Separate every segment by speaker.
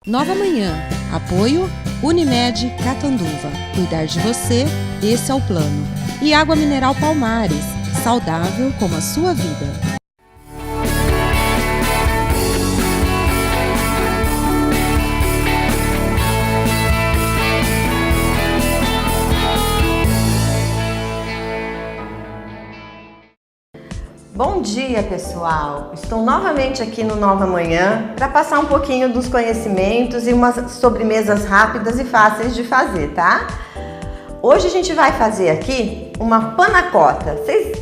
Speaker 1: Nova Manhã. Apoio Unimed Catanduva. Cuidar de você, esse é o plano. E água mineral Palmares. Saudável como a sua vida.
Speaker 2: Bom dia, pessoal! Estou novamente aqui no Nova Manhã para passar um pouquinho dos conhecimentos e umas sobremesas rápidas e fáceis de fazer, tá? Hoje a gente vai fazer aqui uma panacota.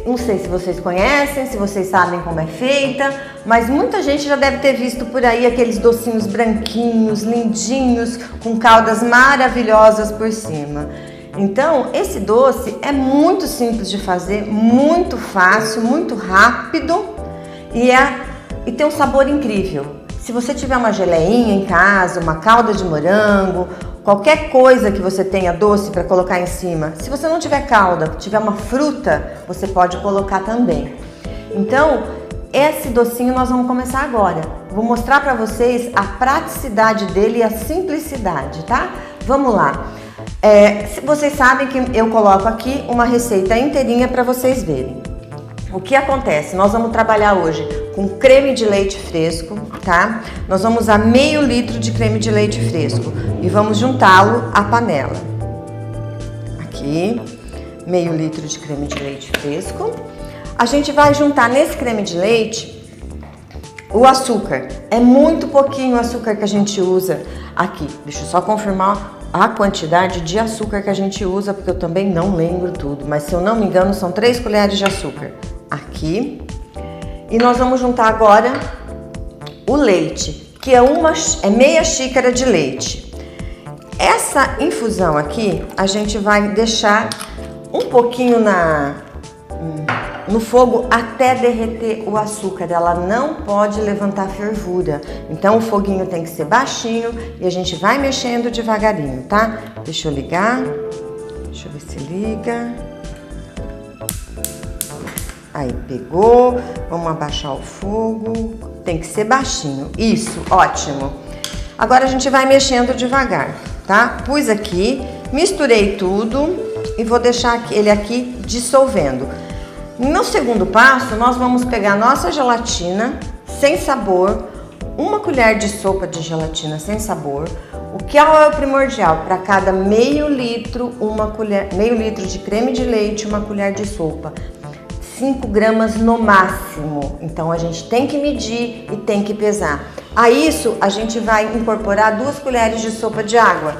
Speaker 2: Não sei se vocês conhecem, se vocês sabem como é feita, mas muita gente já deve ter visto por aí aqueles docinhos branquinhos, lindinhos, com caldas maravilhosas por cima. Então, esse doce é muito simples de fazer, muito fácil, muito rápido e tem um sabor incrível. Se você tiver uma geleinha em casa, uma calda de morango, qualquer coisa que você tenha doce para colocar em cima, se você não tiver calda, tiver uma fruta, você pode colocar também. Então, esse docinho nós vamos começar agora. Vou mostrar para vocês a praticidade dele e a simplicidade, tá? Vamos lá. Vocês sabem que eu coloco aqui uma receita inteirinha para vocês verem. O que acontece? Nós vamos trabalhar hoje com creme de leite fresco, tá? Nós vamos usar meio litro de creme de leite fresco e vamos juntá-lo à panela. Aqui, meio litro de creme de leite fresco. A gente vai juntar nesse creme de leite o açúcar. É muito pouquinho o açúcar que a gente usa aqui. Deixa eu só confirmar a quantidade de açúcar que a gente usa, porque eu também não lembro tudo, mas se eu não me engano são 3 colheres de açúcar aqui. E nós vamos juntar agora o leite, que é meia xícara de leite. Essa infusão aqui a gente vai deixar um pouquinho no fogo até derreter o açúcar. Ela não pode levantar fervura. Então o foguinho tem que ser baixinho e a gente vai mexendo devagarinho, tá? Deixa eu ligar. Deixa eu ver se liga. Aí, pegou. Vamos abaixar o fogo. Tem que ser baixinho. Isso, ótimo. Agora a gente vai mexendo devagar, tá? Pus aqui, misturei tudo e vou deixar ele aqui dissolvendo. No segundo passo, nós vamos pegar a nossa gelatina sem sabor, uma colher de sopa de gelatina sem sabor. O que é o primordial? Para cada meio litro de creme de leite, uma colher de sopa. 5 gramas no máximo. Então a gente tem que medir e tem que pesar. A isso a gente vai incorporar 2 colheres de sopa de água.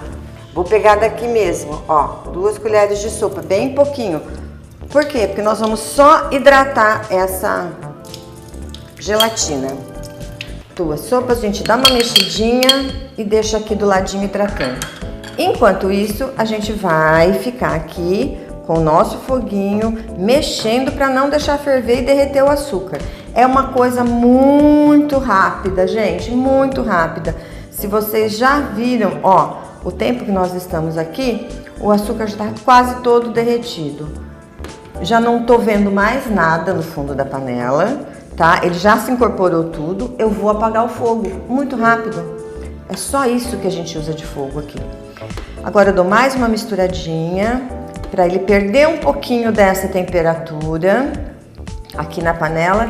Speaker 2: Vou pegar daqui mesmo, ó, 2 colheres de sopa, bem pouquinho. Por quê? Porque nós vamos só hidratar essa gelatina. 2 sopas, a gente dá uma mexidinha e deixa aqui do ladinho hidratando. Enquanto isso, a gente vai ficar aqui com o nosso foguinho, mexendo para não deixar ferver e derreter o açúcar. É uma coisa muito rápida, gente, muito rápida. Se vocês já viram, ó, o tempo que nós estamos aqui, o açúcar já está quase todo derretido. Já não tô vendo mais nada no fundo da panela, tá? Ele já se incorporou tudo. Eu vou apagar o fogo, muito rápido. É só isso que a gente usa de fogo aqui. Agora eu dou mais uma misturadinha para ele perder um pouquinho dessa temperatura aqui na panela.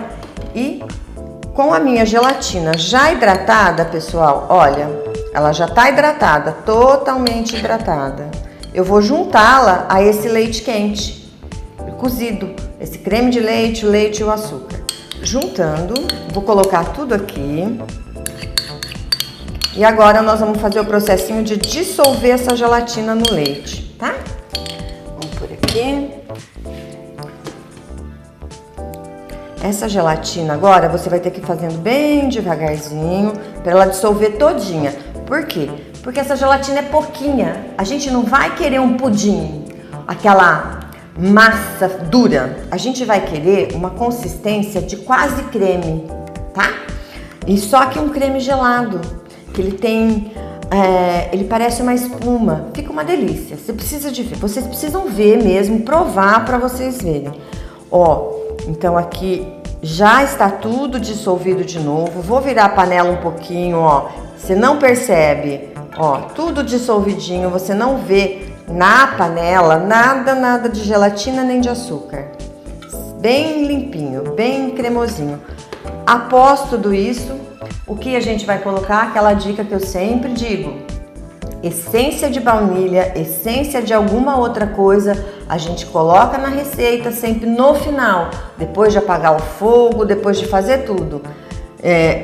Speaker 2: E com a minha gelatina já hidratada, pessoal, olha, ela já tá hidratada, totalmente hidratada. Eu vou juntá-la a esse leite quente, cozido, esse creme de leite, o leite e o açúcar. Juntando, vou colocar tudo aqui. E agora nós vamos fazer o processinho de dissolver essa gelatina no leite, tá? Vamos por aqui. Essa gelatina agora você vai ter que ir fazendo bem devagarzinho para ela dissolver todinha. Por quê? Porque essa gelatina é pouquinha. A gente não vai querer um pudim, aquela massa dura. A gente vai querer uma consistência de quase creme, tá? E só que um creme gelado, que ele tem, ele parece uma espuma. Fica uma delícia. Vocês precisam ver mesmo, provar para vocês verem. Ó, então aqui já está tudo dissolvido de novo. Vou virar a panela um pouquinho, ó, Você não percebe, ó, tudo dissolvidinho, você não vê na panela nada de gelatina nem de açúcar. Bem limpinho, bem cremosinho. Após tudo isso, o que a gente vai colocar? Aquela dica que eu sempre digo. Essência de baunilha, essência de alguma outra coisa, a gente coloca na receita sempre no final, depois de apagar o fogo, depois de fazer tudo,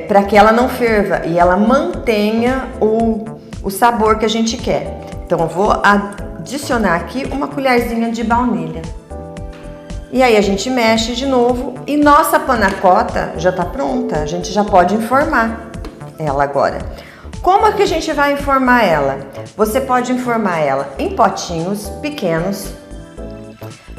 Speaker 2: para que ela não ferva e ela mantenha o sabor que a gente quer. Então eu vou adicionar aqui uma colherzinha de baunilha. E aí a gente mexe de novo e nossa panacota já está pronta, a gente já pode informar ela agora. Como é que a gente vai informar ela? Você pode informar ela em potinhos pequenos,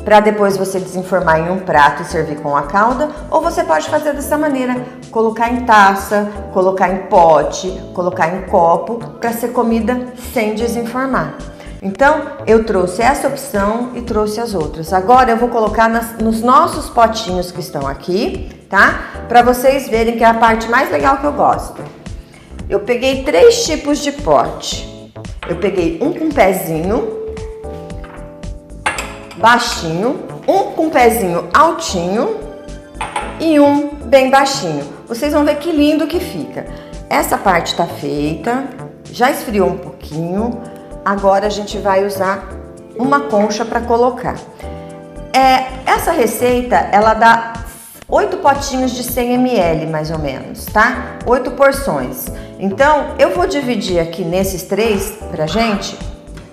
Speaker 2: para depois você desenformar em um prato e servir com a calda, ou você pode fazer dessa maneira, colocar em taça, colocar em pote, colocar em copo, para ser comida sem desenformar. Então, eu trouxe essa opção e trouxe as outras. Agora eu vou colocar nos nossos potinhos que estão aqui, tá? Para vocês verem que é a parte mais legal que eu gosto. Eu peguei 3 tipos de pote. Eu peguei um com pezinho baixinho, um com pezinho altinho e um bem baixinho. Vocês vão ver que lindo que fica. Essa parte tá feita, já esfriou um pouquinho. Agora a gente vai usar uma concha para colocar. Essa receita, ela dá 8 potinhos de 100 ml, mais ou menos, tá? 8 porções. Então, eu vou dividir aqui nesses 3 pra gente,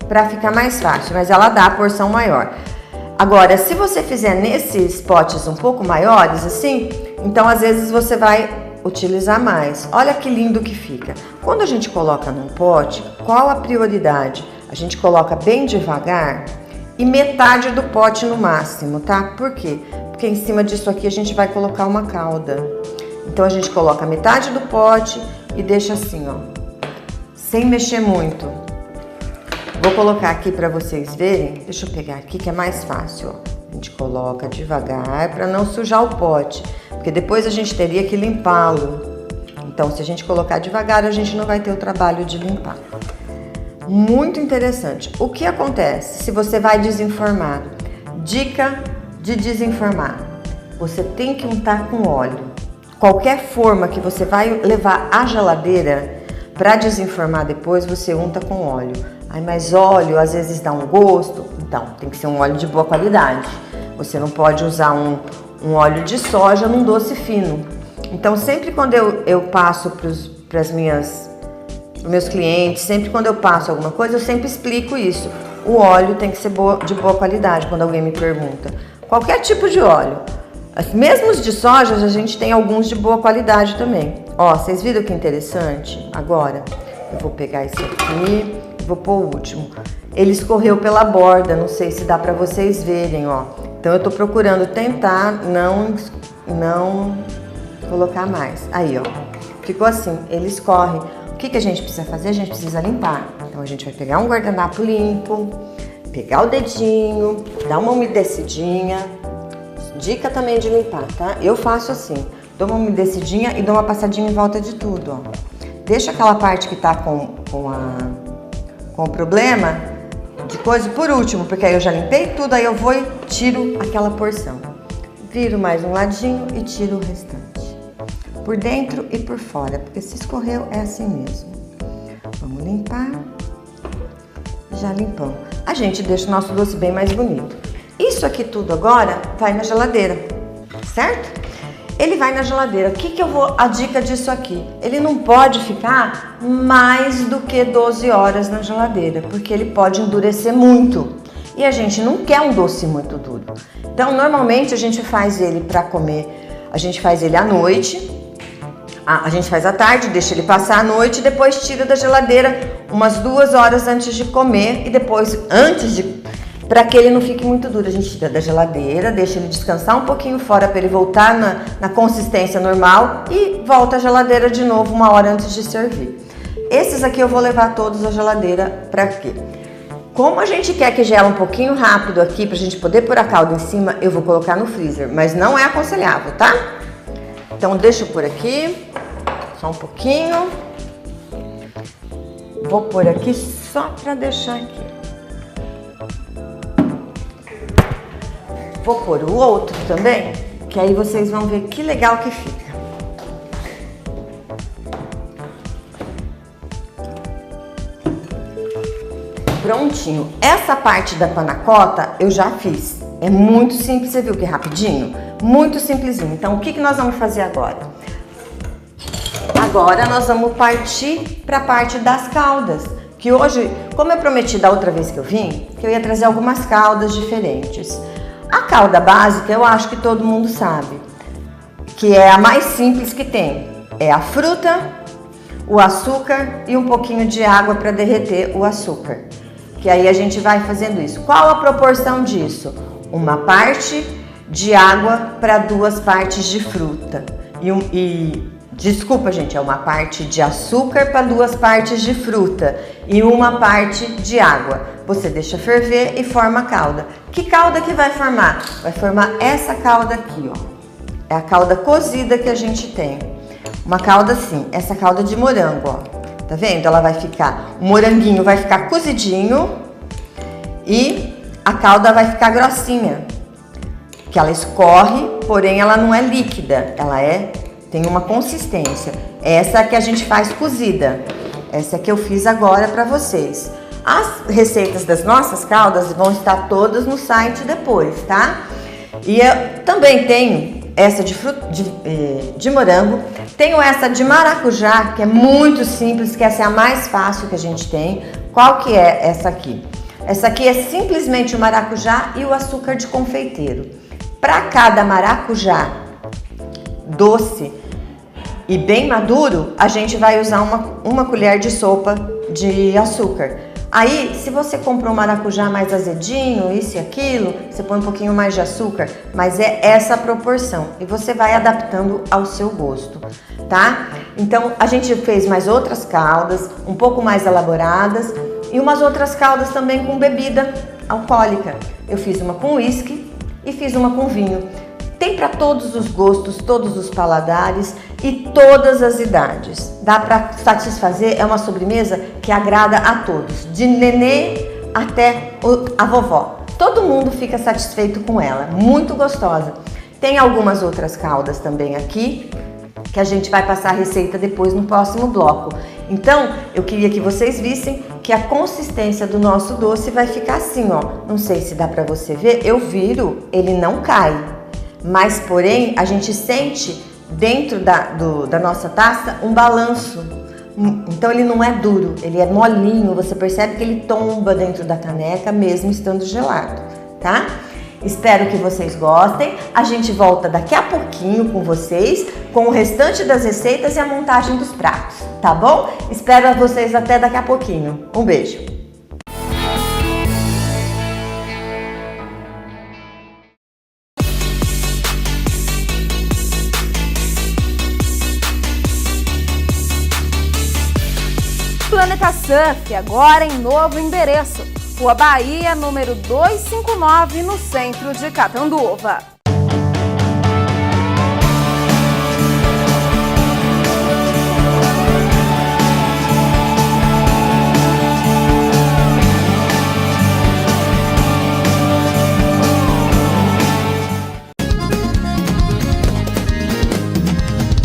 Speaker 2: pra ficar mais fácil, mas ela dá a porção maior. Agora, se você fizer nesses potes um pouco maiores, assim, então às vezes você vai utilizar mais. Olha que lindo que fica. Quando a gente coloca num pote, qual a prioridade? A gente coloca bem devagar e metade do pote no máximo, tá? Por quê? Porque em cima disso aqui a gente vai colocar uma calda. Então a gente coloca metade do pote e deixa assim, ó, sem mexer muito. Vou colocar aqui para vocês verem. Deixa eu pegar aqui que é mais fácil, ó. A gente coloca devagar para não sujar o pote, porque depois a gente teria que limpá-lo. Então, se a gente colocar devagar, a gente não vai ter o trabalho de limpar. Muito interessante. O que acontece se você vai desenformar? Dica de desenformar. Você tem que untar com óleo. Qualquer forma que você vai levar à geladeira para desenformar depois, você unta com óleo. Ai, mas óleo às vezes dá um gosto. Então, tem que ser um óleo de boa qualidade. Você não pode usar um óleo de soja num doce fino. Então, sempre quando eu passo para os meus clientes, sempre quando eu passo alguma coisa, eu sempre explico isso. O óleo tem que ser de boa qualidade, quando alguém me pergunta. Qualquer tipo de óleo. Mesmo os de soja, a gente tem alguns de boa qualidade também. Ó, vocês viram que interessante? Agora, eu vou pegar esse aqui, vou pôr o último. Ele escorreu pela borda, não sei se dá pra vocês verem, ó. Então eu tô procurando tentar não colocar mais. Aí, ó, ficou assim, ele escorre. O que a gente precisa fazer? A gente precisa limpar. Então a gente vai pegar um guardanapo limpo, pegar o dedinho, dar uma umedecidinha. Dica também de limpar, tá? Eu faço assim, dou uma umedecidinha e dou uma passadinha em volta de tudo, ó. Deixa aquela parte que tá com o problema de coisa por último, porque aí eu já limpei tudo, aí eu vou e tiro aquela porção. Viro mais um ladinho e tiro o restante. Por dentro e por fora, porque se escorreu é assim mesmo. Vamos limpar. Já limpamos. A gente deixa o nosso doce bem mais bonito. Isso aqui tudo agora vai na geladeira, certo? Ele vai na geladeira. A dica disso aqui? Ele não pode ficar mais do que 12 horas na geladeira, porque ele pode endurecer muito. E a gente não quer um doce muito duro. Então, normalmente a gente faz ele para comer, a gente faz ele à noite, a gente faz à tarde, deixa ele passar a noite e depois tira da geladeira umas 2 horas antes de comer e depois, para que ele não fique muito duro, a gente tira da geladeira, deixa ele descansar um pouquinho fora para ele voltar na consistência normal e volta à geladeira de novo 1 hora antes de servir. Esses aqui eu vou levar todos à geladeira para quê? Como a gente quer que gela um pouquinho rápido aqui pra gente poder pôr a calda em cima, eu vou colocar no freezer, mas não é aconselhável, tá? Então deixa eu pôr aqui, só um pouquinho. Vou pôr aqui só para deixar aqui. Vou pôr o outro também, que aí vocês vão ver que legal que fica. Prontinho. Essa parte da panacota eu já fiz. É muito simples, você viu que rapidinho? Muito simplesinho. Então, o que nós vamos fazer agora? Agora nós vamos partir para a parte das caldas. Que hoje, como eu prometi da outra vez que eu vim, que eu ia trazer algumas caldas diferentes. A calda básica eu acho que todo mundo sabe, que é a mais simples que tem. É a fruta, o açúcar e um pouquinho de água para derreter o açúcar. Que aí a gente vai fazendo isso. Qual a proporção disso? Uma parte de água para 2 partes de fruta. Desculpa, gente, é uma parte de açúcar para 2 partes de fruta e uma parte de água. Você deixa ferver e forma a calda. Que calda que vai formar? Vai formar essa calda aqui, ó. É a calda cozida que a gente tem. Uma calda assim, essa calda de morango, ó. Tá vendo? Ela vai ficar, o moranguinho vai ficar cozidinho e a calda vai ficar grossinha. Que ela escorre, porém ela não é líquida, ela tem uma consistência. Essa que a gente faz cozida. Essa que eu fiz agora para vocês. As receitas das nossas caldas vão estar todas no site depois, tá? E eu também tenho essa de morango, tenho essa de maracujá, que é muito simples, que essa é a mais fácil que a gente tem. Qual que é essa aqui? Essa aqui é simplesmente o maracujá e o açúcar de confeiteiro. Para cada maracujá doce e bem maduro, a gente vai usar uma colher de sopa de açúcar. Aí, se você comprou um maracujá mais azedinho, isso e aquilo, você põe um pouquinho mais de açúcar, mas é essa a proporção e você vai adaptando ao seu gosto, tá? Então, a gente fez mais outras caldas, um pouco mais elaboradas e umas outras caldas também com bebida alcoólica. Eu fiz uma com uísque e fiz uma com vinho. Tem para todos os gostos, todos os paladares e todas as idades. Dá para satisfazer, é uma sobremesa que agrada a todos, de nenê até a vovó. Todo mundo fica satisfeito com ela, muito gostosa. Tem algumas outras caldas também aqui, que a gente vai passar a receita depois no próximo bloco. Então, eu queria que vocês vissem que a consistência do nosso doce vai ficar assim, ó. Não sei se dá para você ver, eu viro, ele não cai. Mas, porém, a gente sente dentro da nossa taça um balanço. Então, ele não é duro, ele é molinho. Você percebe que ele tomba dentro da caneca, mesmo estando gelado, tá? Espero que vocês gostem. A gente volta daqui a pouquinho com vocês, com o restante das receitas e a montagem dos pratos, tá bom? Espero vocês até daqui a pouquinho. Um beijo!
Speaker 3: Planeta Surf, agora em novo endereço. Rua Bahia, número 259, no centro de Catanduva.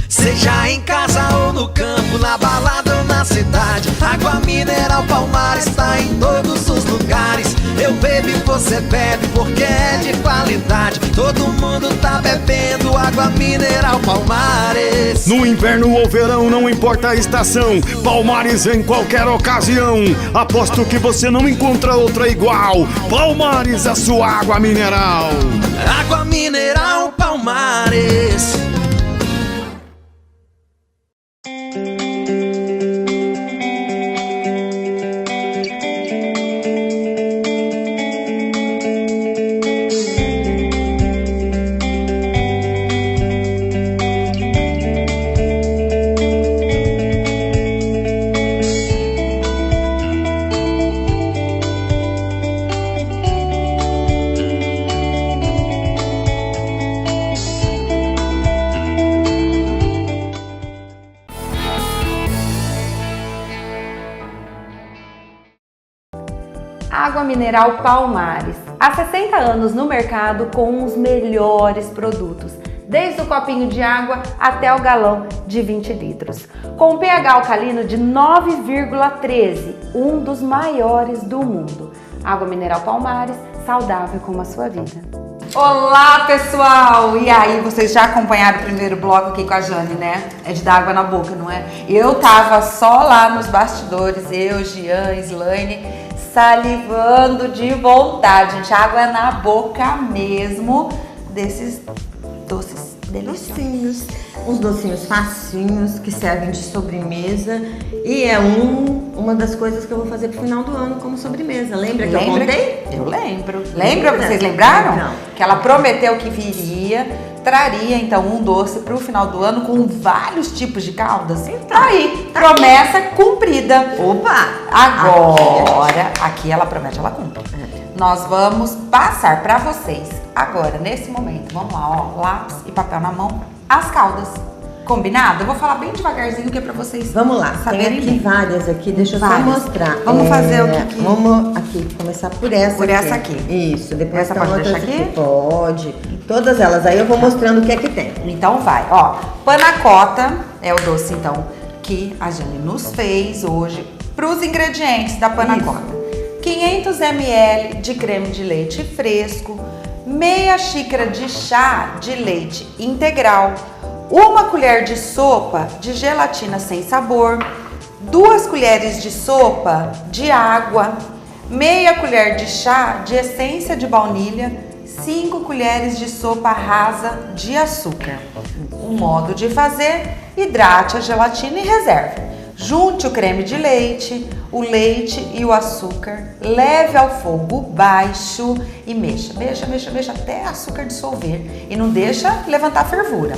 Speaker 4: Seja em casa ou no campo, na balada ou na cidade, água mineral Palmares está em todos os lugares. Eu bebo e você bebe porque é de qualidade. Todo mundo tá bebendo água mineral Palmares.
Speaker 5: No inverno ou verão, não importa a estação, Palmares em qualquer ocasião. Aposto que você não encontra outra igual. Palmares, a sua água mineral.
Speaker 4: Água mineral Palmares.
Speaker 3: Água mineral Palmares. Há 60 anos no mercado com os melhores produtos, desde o copinho de água até o galão de 20 litros. Com um pH alcalino de 9,13, um dos maiores do mundo. Água mineral Palmares, saudável como a sua vida.
Speaker 6: Olá, pessoal! E aí, vocês já acompanharam o primeiro bloco aqui com a Jane, né? É de dar água na boca, não é? Eu tava só lá nos bastidores, eu, Gian, Slaine, salivando de vontade, gente. Água na boca mesmo desses doces deliciosos.
Speaker 2: Docinhos, uns docinhos facinhos que servem de sobremesa e é uma das coisas que eu vou fazer pro final do ano como sobremesa. Lembra que eu contei?
Speaker 6: Eu lembro. Lembra? Vocês lembraram?
Speaker 2: Não.
Speaker 6: Que ela prometeu que viria, traria então um doce pro final do ano com vários tipos de caldas.
Speaker 2: Então,
Speaker 6: aí, promessa cumprida.
Speaker 2: Opa!
Speaker 6: Agora, aqui ela promete, ela cumpre. Nós vamos passar pra vocês agora, nesse momento, vamos lá, ó, lápis e papel na mão, as caldas. Combinado? Eu vou falar bem devagarzinho que é pra vocês
Speaker 2: Vamos lá,
Speaker 6: saberem
Speaker 2: tem aqui
Speaker 6: bem.
Speaker 2: várias aqui, deixa eu só
Speaker 6: Várias.
Speaker 2: mostrar.
Speaker 6: Vamos fazer o que?
Speaker 2: Vamos aqui, começar por essa
Speaker 6: Por essa aqui.
Speaker 2: Isso, depois
Speaker 6: Essa
Speaker 2: tem
Speaker 6: pode
Speaker 2: outras
Speaker 6: deixar aqui?
Speaker 2: Pode. Todas elas, aí eu vou mostrando o que é que tem.
Speaker 6: Então vai, ó, panacota é o doce então que a Jane nos fez hoje pros ingredientes da panacota. 500 ml de creme de leite fresco, meia xícara de chá de leite integral, 1 colher de sopa de gelatina sem sabor, 2 colheres de sopa de água, meia colher de chá de essência de baunilha, 5 colheres de sopa rasa de açúcar. O modo de fazer: hidrate a gelatina e reserve. Junte o creme de leite, o leite e o açúcar, leve ao fogo baixo e mexa, mexa até o açúcar dissolver e não deixa levantar a fervura.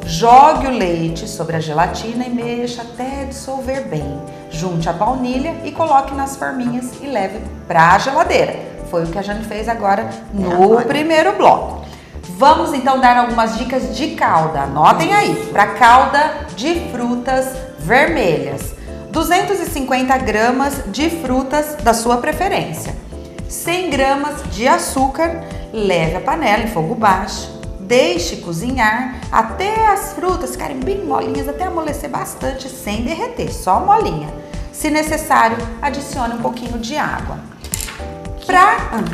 Speaker 6: Jogue o leite sobre a gelatina e mexa até dissolver bem. Junte a baunilha e coloque nas forminhas e leve para a geladeira. Foi o que a Jane fez agora no primeiro bloco. Vamos então dar algumas dicas de calda. Anotem aí, para calda de frutas vermelhas. 250 gramas de frutas da sua preferência. 100 gramas de açúcar. Leve a panela em fogo baixo. Deixe cozinhar até as frutas ficarem bem molinhas, até amolecer bastante, sem derreter, só molinha. Se necessário, adicione um pouquinho de água.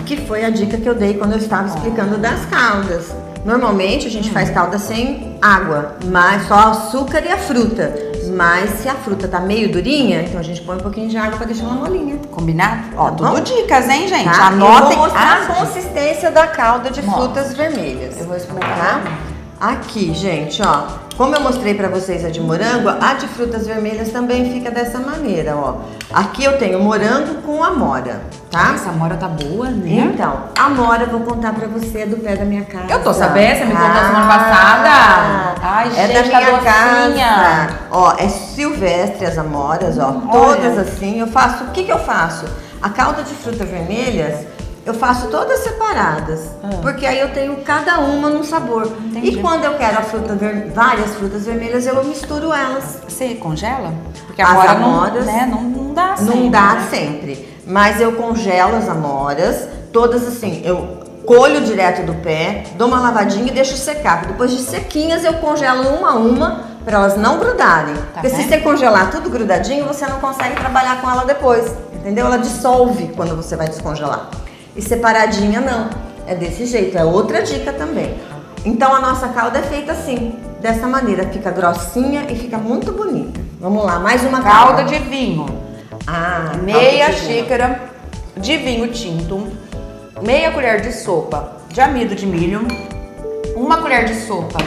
Speaker 2: Que foi a dica que eu dei quando eu estava explicando das caldas. Normalmente a gente faz calda sem água, mas só açúcar e a fruta. Mas se a fruta tá meio durinha, então a gente põe um pouquinho de água para deixar ela molinha.
Speaker 6: Combinado? Ó,
Speaker 2: Tá
Speaker 6: tudo
Speaker 2: bom?
Speaker 6: dicas, hein, gente?
Speaker 2: Tá?
Speaker 6: Anotem.
Speaker 2: Eu vou mostrar a
Speaker 6: dicas.
Speaker 2: consistência da calda de
Speaker 6: Mostra.
Speaker 2: frutas vermelhas.
Speaker 6: Eu vou experimentar.
Speaker 2: Tá? Aqui, gente, ó. Como eu mostrei pra vocês a de morango, a de frutas vermelhas também fica dessa maneira, ó. Aqui eu tenho morango com amora, tá?
Speaker 6: Essa amora tá boa, né?
Speaker 2: Então, a amora eu vou contar pra você, é do pé da minha casa.
Speaker 6: Eu tô sabendo, você me contou semana passada. Ai,
Speaker 2: é
Speaker 6: gente,
Speaker 2: da
Speaker 6: tá
Speaker 2: minha
Speaker 6: docinha.
Speaker 2: casa. Ó, é silvestre as amoras, ó. Todas assim. Eu faço, o que eu faço? A calda de frutas vermelhas, eu faço todas separadas, porque aí eu tenho cada uma num sabor.
Speaker 6: Entendi.
Speaker 2: E quando eu quero várias frutas vermelhas, eu misturo elas.
Speaker 6: Você congela? Porque
Speaker 2: As
Speaker 6: agora
Speaker 2: amoras,
Speaker 6: não dá sempre.
Speaker 2: Não dá
Speaker 6: né?
Speaker 2: sempre. Mas eu congelo as amoras, todas assim, eu colho direto do pé, dou uma lavadinha e deixo secar. Depois de sequinhas eu congelo uma a uma para elas não grudarem. Porque se
Speaker 6: vendo?
Speaker 2: você congelar tudo grudadinho, você não consegue trabalhar com ela depois, entendeu? Ela dissolve quando você vai descongelar. E separadinha não, é desse jeito, é outra dica também. Então a nossa calda é feita assim, dessa maneira, fica grossinha e fica muito bonita. Vamos lá, mais uma
Speaker 6: Calda de vinho. Meia
Speaker 2: calda de vinho.
Speaker 6: xícara de vinho tinto, meia colher de sopa de amido de milho, 1 colher de sopa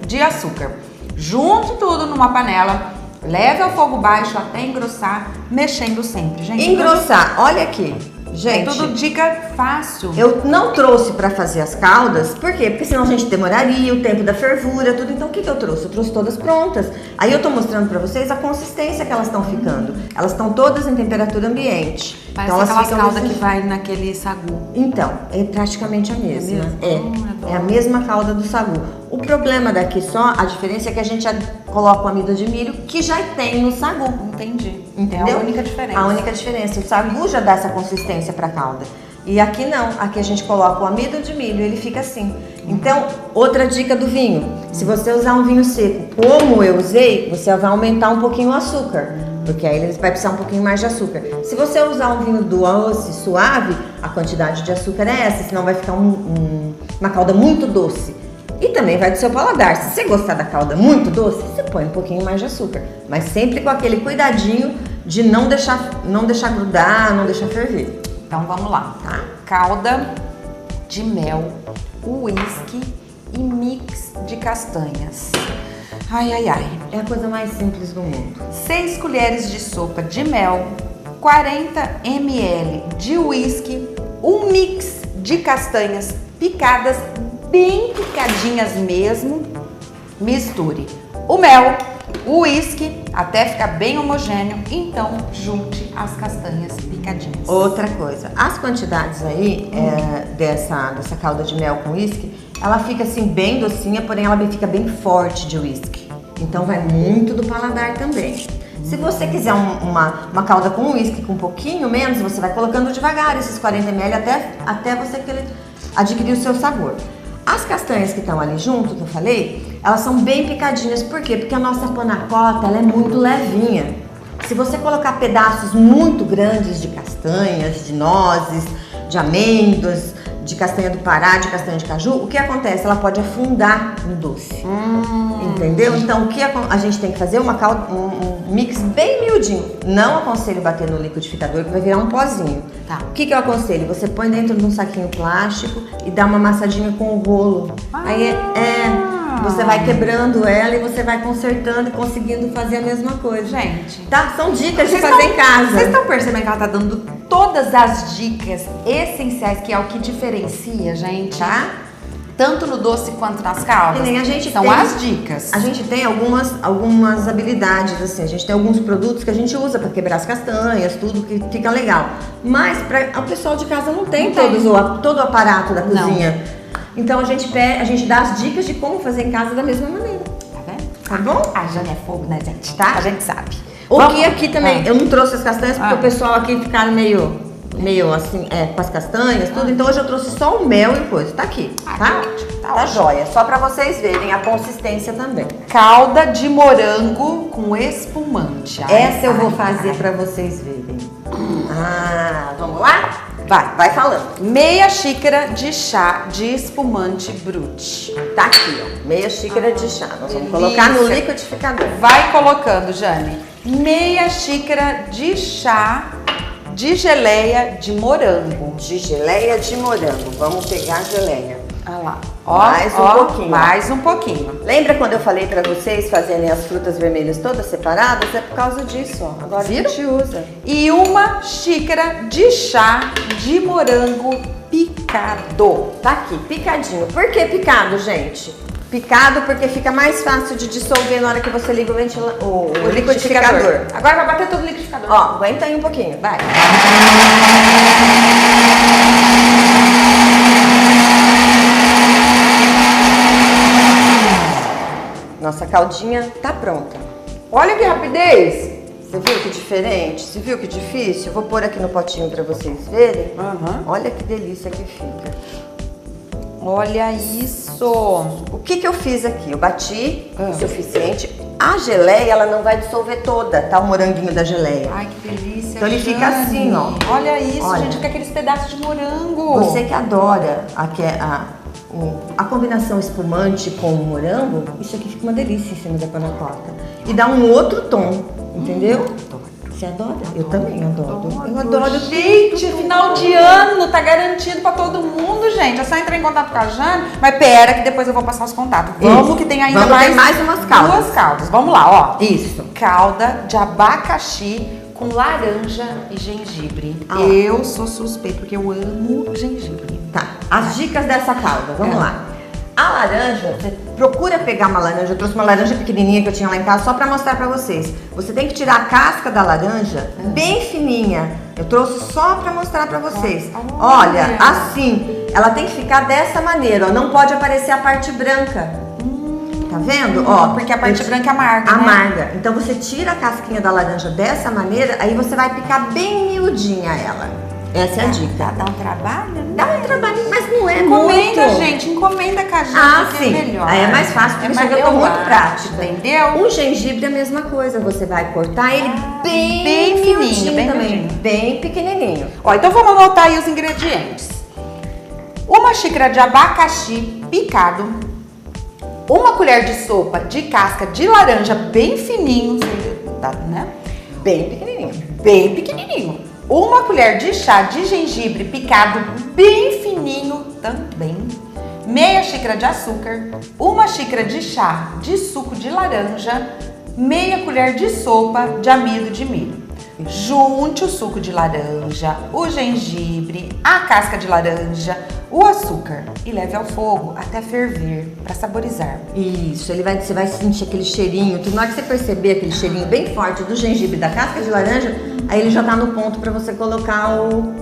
Speaker 6: de açúcar. Junte tudo numa panela, leve ao fogo baixo até engrossar, mexendo sempre, gente.
Speaker 2: Engrossar, olha aqui.
Speaker 6: É
Speaker 2: Gente,
Speaker 6: tudo dica fácil.
Speaker 2: eu não trouxe pra fazer as caldas, por quê? Porque senão a gente demoraria, o tempo da fervura, tudo. Então o que eu trouxe? Eu trouxe todas prontas. Aí eu tô mostrando pra vocês a consistência que elas estão ficando. Elas estão todas em temperatura ambiente.
Speaker 6: Parece
Speaker 2: então, elas
Speaker 6: aquelas
Speaker 2: ficam
Speaker 6: caldas
Speaker 2: desse
Speaker 6: que vai naquele sagu.
Speaker 2: Então, é praticamente a mesma.
Speaker 6: mesmo?
Speaker 2: É a mesma calda do sagu. O problema daqui só, a diferença é que a gente coloca o amido de milho que já tem no sagu.
Speaker 6: Entendi.
Speaker 2: Entendeu?
Speaker 6: É a única diferença.
Speaker 2: A única diferença. O sagu já dá essa consistência pra calda. E aqui não, aqui a gente coloca o amido de milho, ele fica assim. Então, outra dica do vinho, se você usar um vinho seco, como eu usei, você vai aumentar um pouquinho o açúcar, porque aí ele vai precisar um pouquinho mais de açúcar. Se você usar um vinho doce, suave, a quantidade de açúcar é essa, senão vai ficar uma calda muito doce. E também vai do seu paladar, se você gostar da calda muito doce, você põe um pouquinho mais de açúcar, mas sempre com aquele cuidadinho de não deixar grudar, não deixar ferver.
Speaker 6: Então vamos lá, tá? Calda de mel, uísque e mix de castanhas. Ai, ai, ai.
Speaker 2: É a coisa mais simples do mundo.
Speaker 6: 6 colheres de sopa de mel, 40 ml de uísque, um mix de castanhas picadas, bem picadinhas mesmo. Misture o mel, o uísque até ficar bem homogêneo, então junte as castanhas picadinhas.
Speaker 2: Outra coisa, as quantidades aí dessa calda de mel com uísque, ela fica assim bem docinha, porém ela fica bem forte de uísque. Então vai muito do paladar também. Se você quiser uma calda com uísque com um pouquinho menos, você vai colocando devagar esses 40 ml até você adquirir o seu sabor. As castanhas que estão ali junto, que eu falei, elas são bem picadinhas. Por quê? Porque a nossa panacota, ela é muito levinha. Se você colocar pedaços muito grandes de castanhas, de nozes, de amêndoas, de castanha do Pará, de castanha de caju, o que acontece? Ela pode afundar no doce. Entendeu? Então, o que a gente tem que fazer? Um mix bem miudinho. Não aconselho bater no liquidificador, que vai virar um pozinho.
Speaker 6: Tá.
Speaker 2: O que eu aconselho? Você põe dentro de um saquinho plástico e dá uma amassadinha com o rolo. Aí você vai quebrando ela e você vai consertando e conseguindo fazer a mesma coisa.
Speaker 6: Gente,
Speaker 2: Tá? São dicas de fazer em casa.
Speaker 6: Vocês estão percebendo que ela tá dando todas as dicas essenciais, que é o que diferencia, gente,
Speaker 2: Tá?
Speaker 6: tanto no doce quanto nas caldas.
Speaker 2: Que nem a gente
Speaker 6: São
Speaker 2: tem-
Speaker 6: as dicas.
Speaker 2: A gente tem algumas habilidades, assim, a gente tem alguns produtos que a gente usa para quebrar as castanhas, tudo que fica legal. Mas o pessoal de casa não tem, todo o aparato da
Speaker 6: Não.
Speaker 2: cozinha. Então a gente dá as dicas de como fazer em casa da mesma maneira.
Speaker 6: Tá vendo?
Speaker 2: Tá bom?
Speaker 6: A Jane é fogo, né, gente?
Speaker 2: Tá.
Speaker 6: A gente sabe.
Speaker 2: O
Speaker 6: Vamos-
Speaker 2: que aqui também, eu não trouxe as castanhas porque
Speaker 6: Ah.
Speaker 2: o pessoal aqui ficaram meio assim, com as castanhas, tudo. Então hoje eu trouxe só o mel e coisa. Tá aqui,
Speaker 6: Ah,
Speaker 2: tá?
Speaker 6: tá ótimo, tá
Speaker 2: Tá
Speaker 6: ótimo.
Speaker 2: joia. Só pra vocês verem a consistência também.
Speaker 6: Calda de morango com espumante. Ai,
Speaker 2: Essa eu vou
Speaker 6: ai,
Speaker 2: fazer
Speaker 6: ai.
Speaker 2: pra vocês verem. Vamos lá? Vai falando.
Speaker 6: Meia xícara de chá de espumante brute.
Speaker 2: Tá aqui, ó. Meia xícara de chá. Nós vamos
Speaker 6: delícia.
Speaker 2: colocar no liquidificador.
Speaker 6: Vai colocando, Jane. Meia xícara de chá de geleia de morango.
Speaker 2: De geleia de morango. Vamos pegar a geleia.
Speaker 6: Olha lá. Ó,
Speaker 2: Mais um pouquinho.
Speaker 6: Mais um pouquinho.
Speaker 2: Lembra quando eu falei pra vocês fazerem as frutas vermelhas todas separadas? É por causa disso, ó. Agora
Speaker 6: Viram?
Speaker 2: a gente usa.
Speaker 6: E uma xícara de chá de morango picado.
Speaker 2: Tá aqui, picadinho. Por que picado, gente? Picado porque fica mais fácil de dissolver na hora que você liga o liquidificador.
Speaker 6: Agora vai bater todo o liquidificador.
Speaker 2: Ó, aguenta aí um pouquinho, vai. Nossa caldinha tá pronta.
Speaker 6: Olha que rapidez.
Speaker 2: Você viu que diferente? Você viu que difícil? Vou pôr aqui no potinho pra vocês verem.
Speaker 6: Aham.
Speaker 2: Olha que delícia que fica.
Speaker 6: Olha isso.
Speaker 2: O que eu fiz aqui? Eu bati o suficiente. A geleia, ela não vai dissolver toda, tá? O moranguinho da geleia.
Speaker 6: Ai, que delícia.
Speaker 2: Então ele fica
Speaker 6: Jane.
Speaker 2: assim, ó.
Speaker 6: Olha isso,
Speaker 2: Olha.
Speaker 6: gente, com aqueles pedaços de morango.
Speaker 2: Você que adora a combinação espumante com o morango, isso aqui fica uma delícia em cima da panacota. E dá um outro tom, entendeu? Você adora? Eu também adoro. Eu adoro.
Speaker 6: Gente, final de ano, tá garantido pra todo mundo, gente. É só entrar em contato com a Jane. Mas pera que depois eu vou passar os contatos. Vamos
Speaker 2: Isso.
Speaker 6: que tem ainda
Speaker 2: Vamos ter mais umas caldas.
Speaker 6: Duas caldas. Vamos lá, ó.
Speaker 2: Isso.
Speaker 6: Calda de abacaxi com laranja e gengibre.
Speaker 2: Ah, ó.
Speaker 6: Eu sou suspeita porque eu amo gengibre.
Speaker 2: Tá. As dicas dessa calda, vamos
Speaker 6: É.
Speaker 2: lá. A laranja, você procura pegar uma laranja. Eu trouxe uma laranja pequenininha que eu tinha lá em casa só pra mostrar pra vocês. Você tem que tirar a casca da laranja bem fininha. Eu trouxe só pra mostrar pra vocês. Olha, assim, ela tem que ficar dessa maneira, ó. Não pode aparecer a parte branca. Tá vendo? Ó,
Speaker 6: porque a parte branca amarga, né?
Speaker 2: Amarga. Então você tira a casquinha da laranja dessa maneira, aí você vai picar bem miudinha ela. Essa é a dica.
Speaker 6: Dá um trabalho, né?
Speaker 2: Dá um trabalhinho, mas não é
Speaker 6: Encomenda,
Speaker 2: muito.
Speaker 6: gente. Encomenda com a gente, que
Speaker 2: Sim.
Speaker 6: é melhor.
Speaker 2: Aí é mais fácil, porque isso aqui eu tô muito prática.
Speaker 6: Entendeu?
Speaker 2: O gengibre é a mesma coisa. Você vai cortar ele
Speaker 6: bem fininho,
Speaker 2: miudinho
Speaker 6: bem
Speaker 2: também.
Speaker 6: miudinho.
Speaker 2: Bem pequenininho.
Speaker 6: Ó, então vamos anotar aí os ingredientes. 1 xícara de abacaxi picado, 1 colher de sopa de casca de laranja bem fininho, né?
Speaker 2: Bem pequenininho.
Speaker 6: Bem pequenininho. 1 colher de chá de gengibre picado bem fininho também. Meia xícara de açúcar, 1 xícara de chá de suco de laranja, meia colher de sopa de amido de milho. Junte o suco de laranja, o gengibre, a casca de laranja, o açúcar e leve ao fogo até ferver para saborizar.
Speaker 2: Isso, você vai sentir aquele cheirinho. Na hora que você perceber aquele cheirinho bem forte do gengibre e da casca de laranja, aí ele já tá no ponto para você colocar o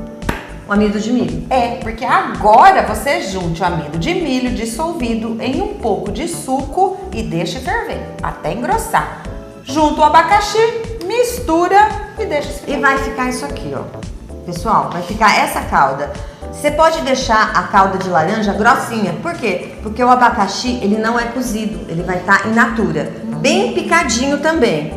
Speaker 2: amido de milho.
Speaker 6: É, porque agora você junte o amido de milho dissolvido em um pouco de suco e deixe ferver até engrossar. Junta o abacaxi, mistura e deixa esfriar.
Speaker 2: E vai ficar isso aqui, ó. Pessoal, vai ficar essa calda. Você pode deixar a calda de laranja grossinha. Por quê? Porque o abacaxi, ele não é cozido. Ele vai estar in natura. Bem picadinho também.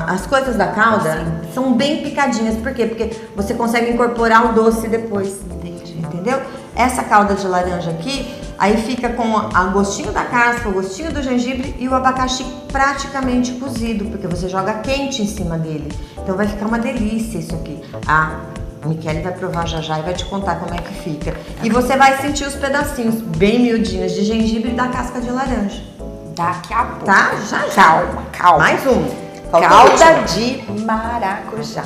Speaker 2: As coisas da calda são bem picadinhas. Por quê? Porque você consegue incorporar o doce depois. Entendeu? Essa calda de laranja aqui, aí fica com o gostinho da casca, o gostinho do gengibre e o abacaxi praticamente cozido, porque você joga quente em cima dele. Então vai ficar uma delícia isso aqui. A Michele vai provar já já e vai te contar como é que fica. E você vai sentir os pedacinhos bem miudinhos de gengibre e da casca de laranja.
Speaker 6: Daqui a pouco.
Speaker 2: Tá? Já.
Speaker 6: Calma.
Speaker 2: Mais um.
Speaker 6: Calda de maracujá.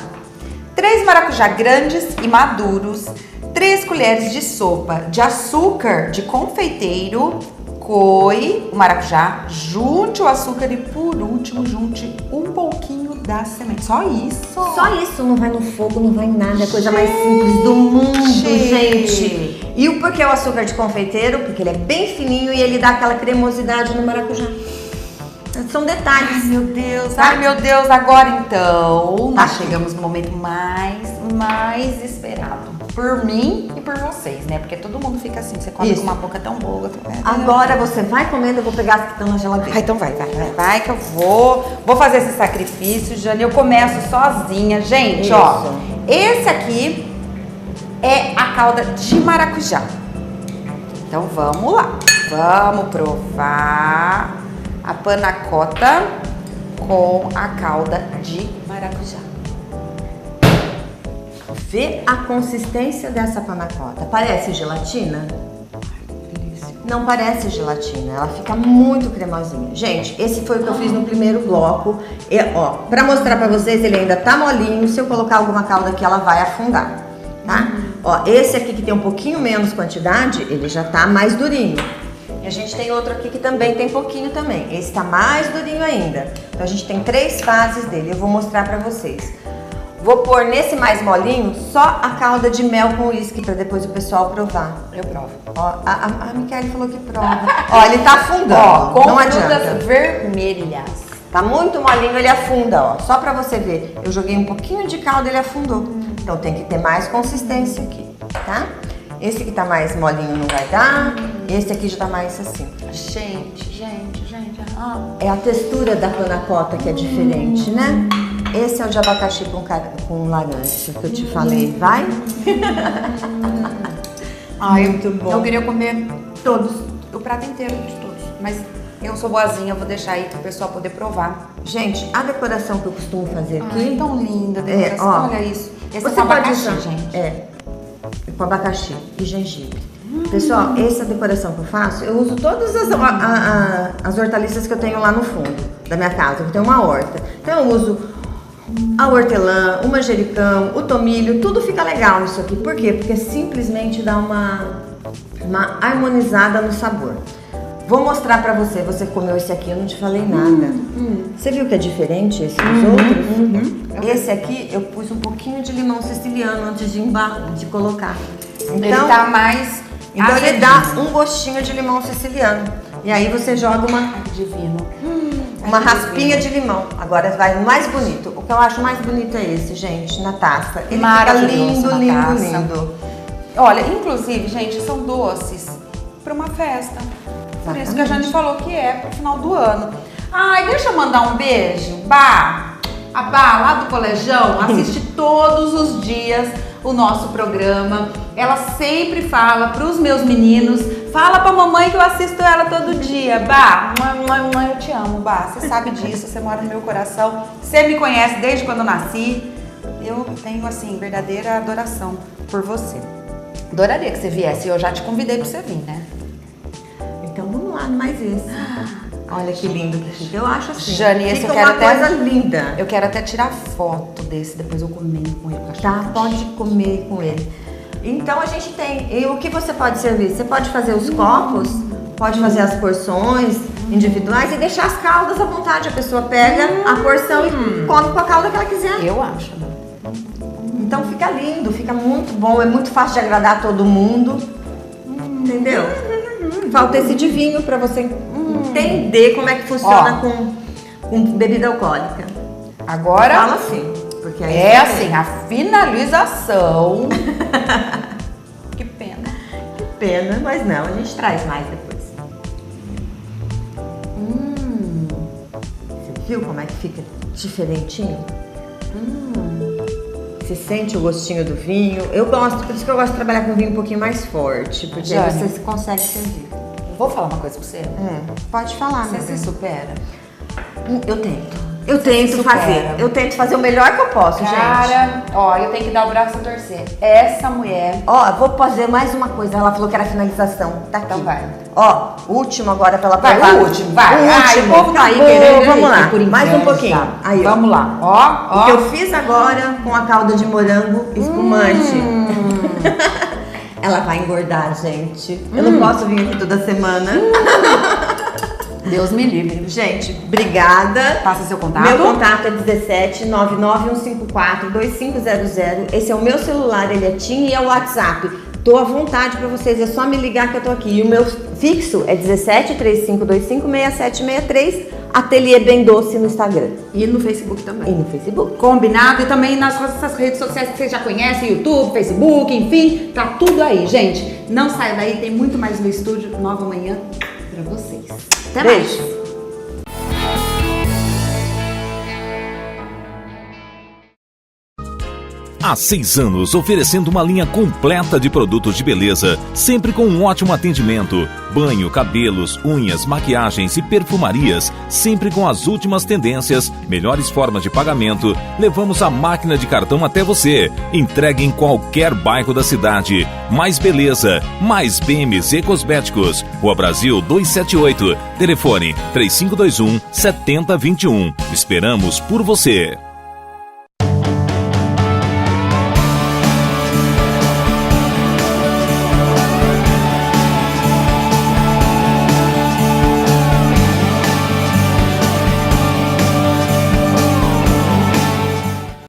Speaker 6: 3 maracujá grandes e maduros, 3 colheres de sopa de açúcar de confeiteiro, coe o maracujá, junte o açúcar e por último junte um pouquinho da semente. Só isso?
Speaker 2: Só isso, não vai no fogo, não vai em nada, é a coisa mais simples do mundo, gente. E por que o açúcar de confeiteiro? Porque ele é bem fininho e ele dá aquela cremosidade no maracujá. São detalhes.
Speaker 6: Ai meu Deus, agora então nós chegamos no momento mais esperado. Por mim e por vocês, né? Porque todo mundo fica assim, você come com uma boca tão boa.
Speaker 2: Agora você vai comendo, eu vou pegar as que estão na geladeira.
Speaker 6: Ah, então vai que eu vou fazer esse sacrifício, Jane. Eu começo sozinha. Gente,
Speaker 2: Isso.
Speaker 6: ó, esse aqui é a calda de maracujá. Então vamos lá, vamos provar a panacota com a calda de maracujá.
Speaker 2: Vê a consistência dessa panacota. Parece gelatina? Não parece gelatina, ela fica muito cremosinha. Gente, esse foi o que eu fiz no primeiro bloco. E, ó, pra mostrar pra vocês, ele ainda tá molinho. Se eu colocar alguma calda aqui, ela vai afundar, tá? Ó, esse aqui que tem um pouquinho menos quantidade, ele já tá mais durinho. E a gente tem outro aqui que também tem pouquinho também. Esse tá mais durinho ainda. Então a gente tem 3 fases dele, eu vou mostrar pra vocês. Vou pôr nesse mais molinho só a calda de mel com uísque pra depois o pessoal provar.
Speaker 6: Eu provo.
Speaker 2: Ó, a Michele falou que prova. Ó, ele tá afundando,
Speaker 6: Ó, com
Speaker 2: não
Speaker 6: frutas
Speaker 2: adianta.
Speaker 6: vermelhas.
Speaker 2: Tá muito molinho, ele afunda, ó. Só pra você ver. Eu joguei um pouquinho de calda e ele afundou. Então tem que ter mais consistência aqui, tá? Esse aqui tá mais molinho não vai dar. Esse aqui já tá mais assim.
Speaker 6: Gente.
Speaker 2: É a textura da panacota que é diferente, né? Esse é o de abacaxi com laranja que eu te falei, vai?
Speaker 6: Ai,
Speaker 2: muito bom.
Speaker 6: Eu queria comer
Speaker 2: Todos.
Speaker 6: o prato inteiro de todos, mas eu sou boazinha, eu vou deixar aí pro pessoal poder provar.
Speaker 2: Gente, a decoração que eu costumo fazer aqui...
Speaker 6: Ai, tão linda a decoração,
Speaker 2: ó,
Speaker 6: olha isso. Esse
Speaker 2: você
Speaker 6: é com
Speaker 2: pode
Speaker 6: abacaxi,
Speaker 2: usar,
Speaker 6: gente.
Speaker 2: com abacaxi e gengibre. Pessoal, essa decoração que eu faço, eu uso todas as hortaliças que eu tenho lá no fundo da minha casa, eu tenho uma horta. Então eu uso a hortelã, o manjericão, o tomilho, tudo fica legal nisso aqui. Por quê? Porque simplesmente dá uma harmonizada no sabor. Vou mostrar pra você, você comeu esse aqui, eu não te falei nada. Você viu que é diferente esse dos outros? Esse aqui eu pus um pouquinho de limão siciliano antes de colocar. Então,
Speaker 6: Ele tá mais
Speaker 2: então ele
Speaker 6: azedinho.
Speaker 2: dá um gostinho de limão siciliano. E aí você joga uma
Speaker 6: Divino.
Speaker 2: raspinha de limão. Agora vai no mais bonito. O que eu acho mais bonito é esse, gente, na taça. Ele fica
Speaker 6: Maravilhoso
Speaker 2: lindo,
Speaker 6: na
Speaker 2: lindo,
Speaker 6: taça.
Speaker 2: lindo.
Speaker 6: Olha, inclusive, gente, são doces para uma festa. Por isso que a Jane falou que é pro final do ano. Ai, deixa eu mandar um beijo. Bá, a Bá, lá do Colegião, assiste todos os dias o nosso programa. Ela sempre fala pros meus meninos, fala pra mamãe que eu assisto ela todo dia. Bá, mãe, eu te amo, Bá. Você sabe disso, você mora no meu coração. Você me conhece desde quando eu nasci. Eu tenho, assim, verdadeira adoração por você. Adoraria que você viesse. Eu já te convidei pra você vir, né?
Speaker 2: Então vamos lá, mais esse. Olha que lindo que fica. Eu acho assim.
Speaker 6: Jane, esse
Speaker 2: fica
Speaker 6: eu quero
Speaker 2: uma
Speaker 6: até...
Speaker 2: coisa linda.
Speaker 6: Eu quero até tirar foto desse, depois eu comendo com ele.
Speaker 2: Tá, pode comer com ele. Então a gente tem. E o que você pode servir? Você pode fazer os copos, pode fazer as porções individuais e deixar as caldas à vontade. A pessoa pega a porção e come com a calda que ela quiser.
Speaker 6: Eu acho, né?
Speaker 2: Então fica lindo, fica muito bom, é muito fácil de agradar todo mundo. Entendeu? Falta esse de vinho pra você entender como é que funciona com bebida alcoólica.
Speaker 6: Agora
Speaker 2: Fala assim, porque aí
Speaker 6: é assim, a finalização. Que pena.
Speaker 2: pena, mas não, a gente traz mais depois. Você viu como é que fica diferentinho? Você sente o gostinho do vinho. Eu gosto, por isso que eu gosto de trabalhar com vinho um pouquinho mais forte, porque aí
Speaker 6: Jane,
Speaker 2: você consegue servir.
Speaker 6: Vou falar uma coisa pra você.
Speaker 2: Pode falar,
Speaker 6: Você
Speaker 2: meu
Speaker 6: se
Speaker 2: bem.
Speaker 6: supera?
Speaker 2: Eu tento
Speaker 6: supera.
Speaker 2: fazer. Eu tento fazer o melhor que eu posso, gente.
Speaker 6: Cara, ó, eu tenho que dar o braço a torcer. Essa mulher...
Speaker 2: Ó, vou fazer mais uma coisa. Ela falou que era a finalização. Tá aqui.
Speaker 6: Então vai.
Speaker 2: Ó, último agora pra ela
Speaker 6: Vai,
Speaker 2: provar.
Speaker 6: o último, vai.
Speaker 2: O
Speaker 6: Ai,
Speaker 2: último.
Speaker 6: o povo tá aí
Speaker 2: Acabou.
Speaker 6: querendo
Speaker 2: Vamos lá.
Speaker 6: por
Speaker 2: Mais um
Speaker 6: inveja.
Speaker 2: pouquinho. Aí, ó.
Speaker 6: Vamos lá. Ó,
Speaker 2: O que eu fiz agora com a calda de morango espumante. Ela vai engordar, gente. Eu não posso vir aqui toda semana.
Speaker 6: Deus me livre.
Speaker 2: Gente, obrigada.
Speaker 6: Passa seu contato.
Speaker 2: Meu contato é 17 99154 2500. Esse é o meu celular, ele é TIM e é o WhatsApp. Tô à vontade pra vocês, é só me ligar que eu tô aqui. E o meu fixo é 17 3525 6763, Ateliê Bem Doce no Instagram.
Speaker 3: E no Facebook também.
Speaker 2: E no Facebook.
Speaker 3: Combinado? E também nas nossas redes sociais que vocês já conhecem, YouTube, Facebook, enfim, tá tudo aí, gente. Não saia daí, tem muito mais no estúdio, nova manhã pra vocês. Até
Speaker 2: Beijo.
Speaker 3: mais.
Speaker 7: Há 6 anos, oferecendo uma linha completa de produtos de beleza, sempre com um ótimo atendimento. Banho, cabelos, unhas, maquiagens e perfumarias, sempre com as últimas tendências, melhores formas de pagamento. Levamos a máquina de cartão até você. Entregue em qualquer bairro da cidade. Mais beleza, mais BMZ Cosméticos. Rua Brasil 278. Telefone 3521-7021. Esperamos por você.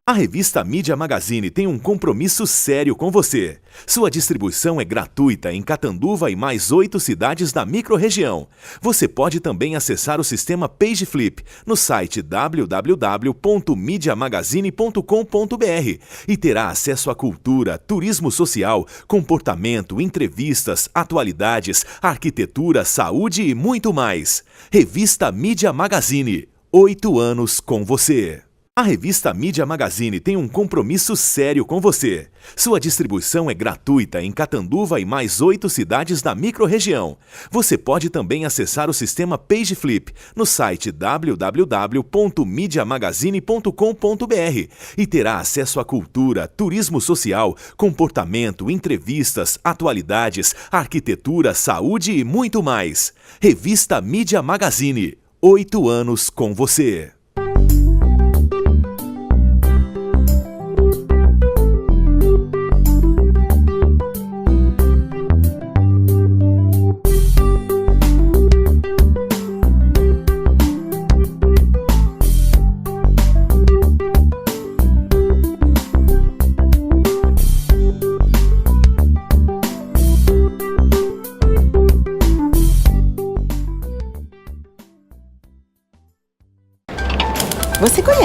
Speaker 8: A revista Mídia Magazine tem um compromisso sério com você. Sua distribuição é gratuita em Catanduva e mais 8 cidades da microrregião. Você pode também acessar o sistema PageFlip no site www.mediamagazine.com.br e terá acesso à cultura, turismo social, comportamento, entrevistas, atualidades, arquitetura, saúde e muito mais. Revista Mídia Magazine. 8 anos com você. A revista Mídia Magazine tem um compromisso sério com você. Sua distribuição é gratuita em Catanduva e mais 8 cidades da microrregião. Você pode também acessar o sistema PageFlip no site www.mediamagazine.com.br e terá acesso à cultura, turismo social, comportamento, entrevistas, atualidades, arquitetura, saúde e muito mais. Revista Mídia Magazine. 8 anos com você.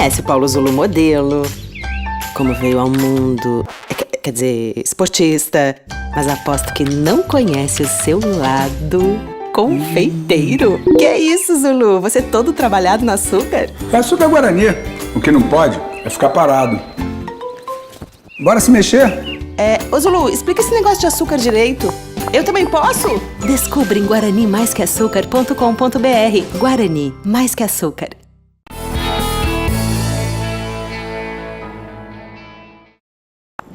Speaker 9: conhece o Paulo Zulu modelo, como veio ao mundo, quer dizer, esportista, mas aposto que não conhece o seu lado confeiteiro. Que é isso, Zulu? Você todo trabalhado no açúcar?
Speaker 10: É açúcar Guarani. O que não pode é ficar parado. Bora se mexer?
Speaker 9: Ô Zulu, explica esse negócio de açúcar direito. Eu também posso? Descubra em guaranimaisqueaçúcar.com.br. Guarani, mais que açúcar.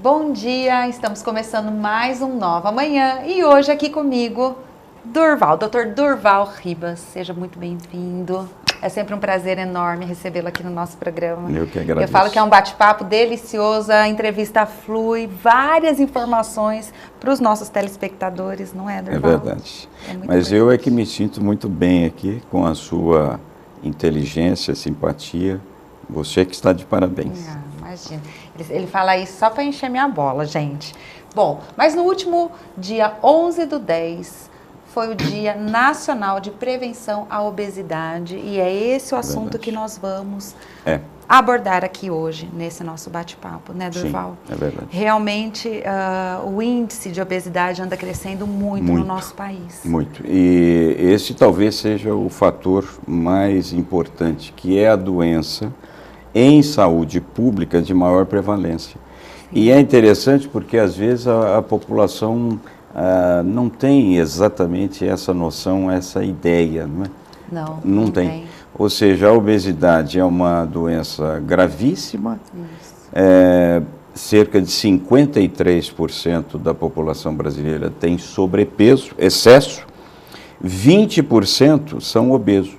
Speaker 3: Bom dia, estamos começando mais um Nova Manhã e hoje aqui comigo, Dr. Durval Ribas. Seja muito bem-vindo. É sempre um prazer enorme recebê-lo aqui no nosso programa.
Speaker 11: Eu que agradeço.
Speaker 3: Eu falo que é um bate-papo delicioso, a entrevista flui, várias informações para os nossos telespectadores, não é, Durval?
Speaker 11: É verdade. Mas eu é que me sinto muito bem aqui com a sua inteligência, simpatia. Você que está de parabéns.
Speaker 3: Imagina. Ele fala isso só para encher minha bola, gente. Bom, mas no último dia 11/10 foi o Dia Nacional de Prevenção à Obesidade e é esse o assunto que nós vamos abordar aqui hoje, nesse nosso bate-papo, né, Durval?
Speaker 11: Sim, é verdade.
Speaker 3: Realmente, o índice de obesidade anda crescendo muito no nosso país.
Speaker 11: Muito. E esse talvez seja o fator mais importante, que é a doença em saúde pública de maior prevalência. E é interessante porque, às vezes, a população não tem exatamente essa noção, essa ideia, não é? Não tem. Ou seja, a obesidade é uma doença gravíssima. Cerca de 53% da população brasileira tem sobrepeso, excesso. 20% são obesos.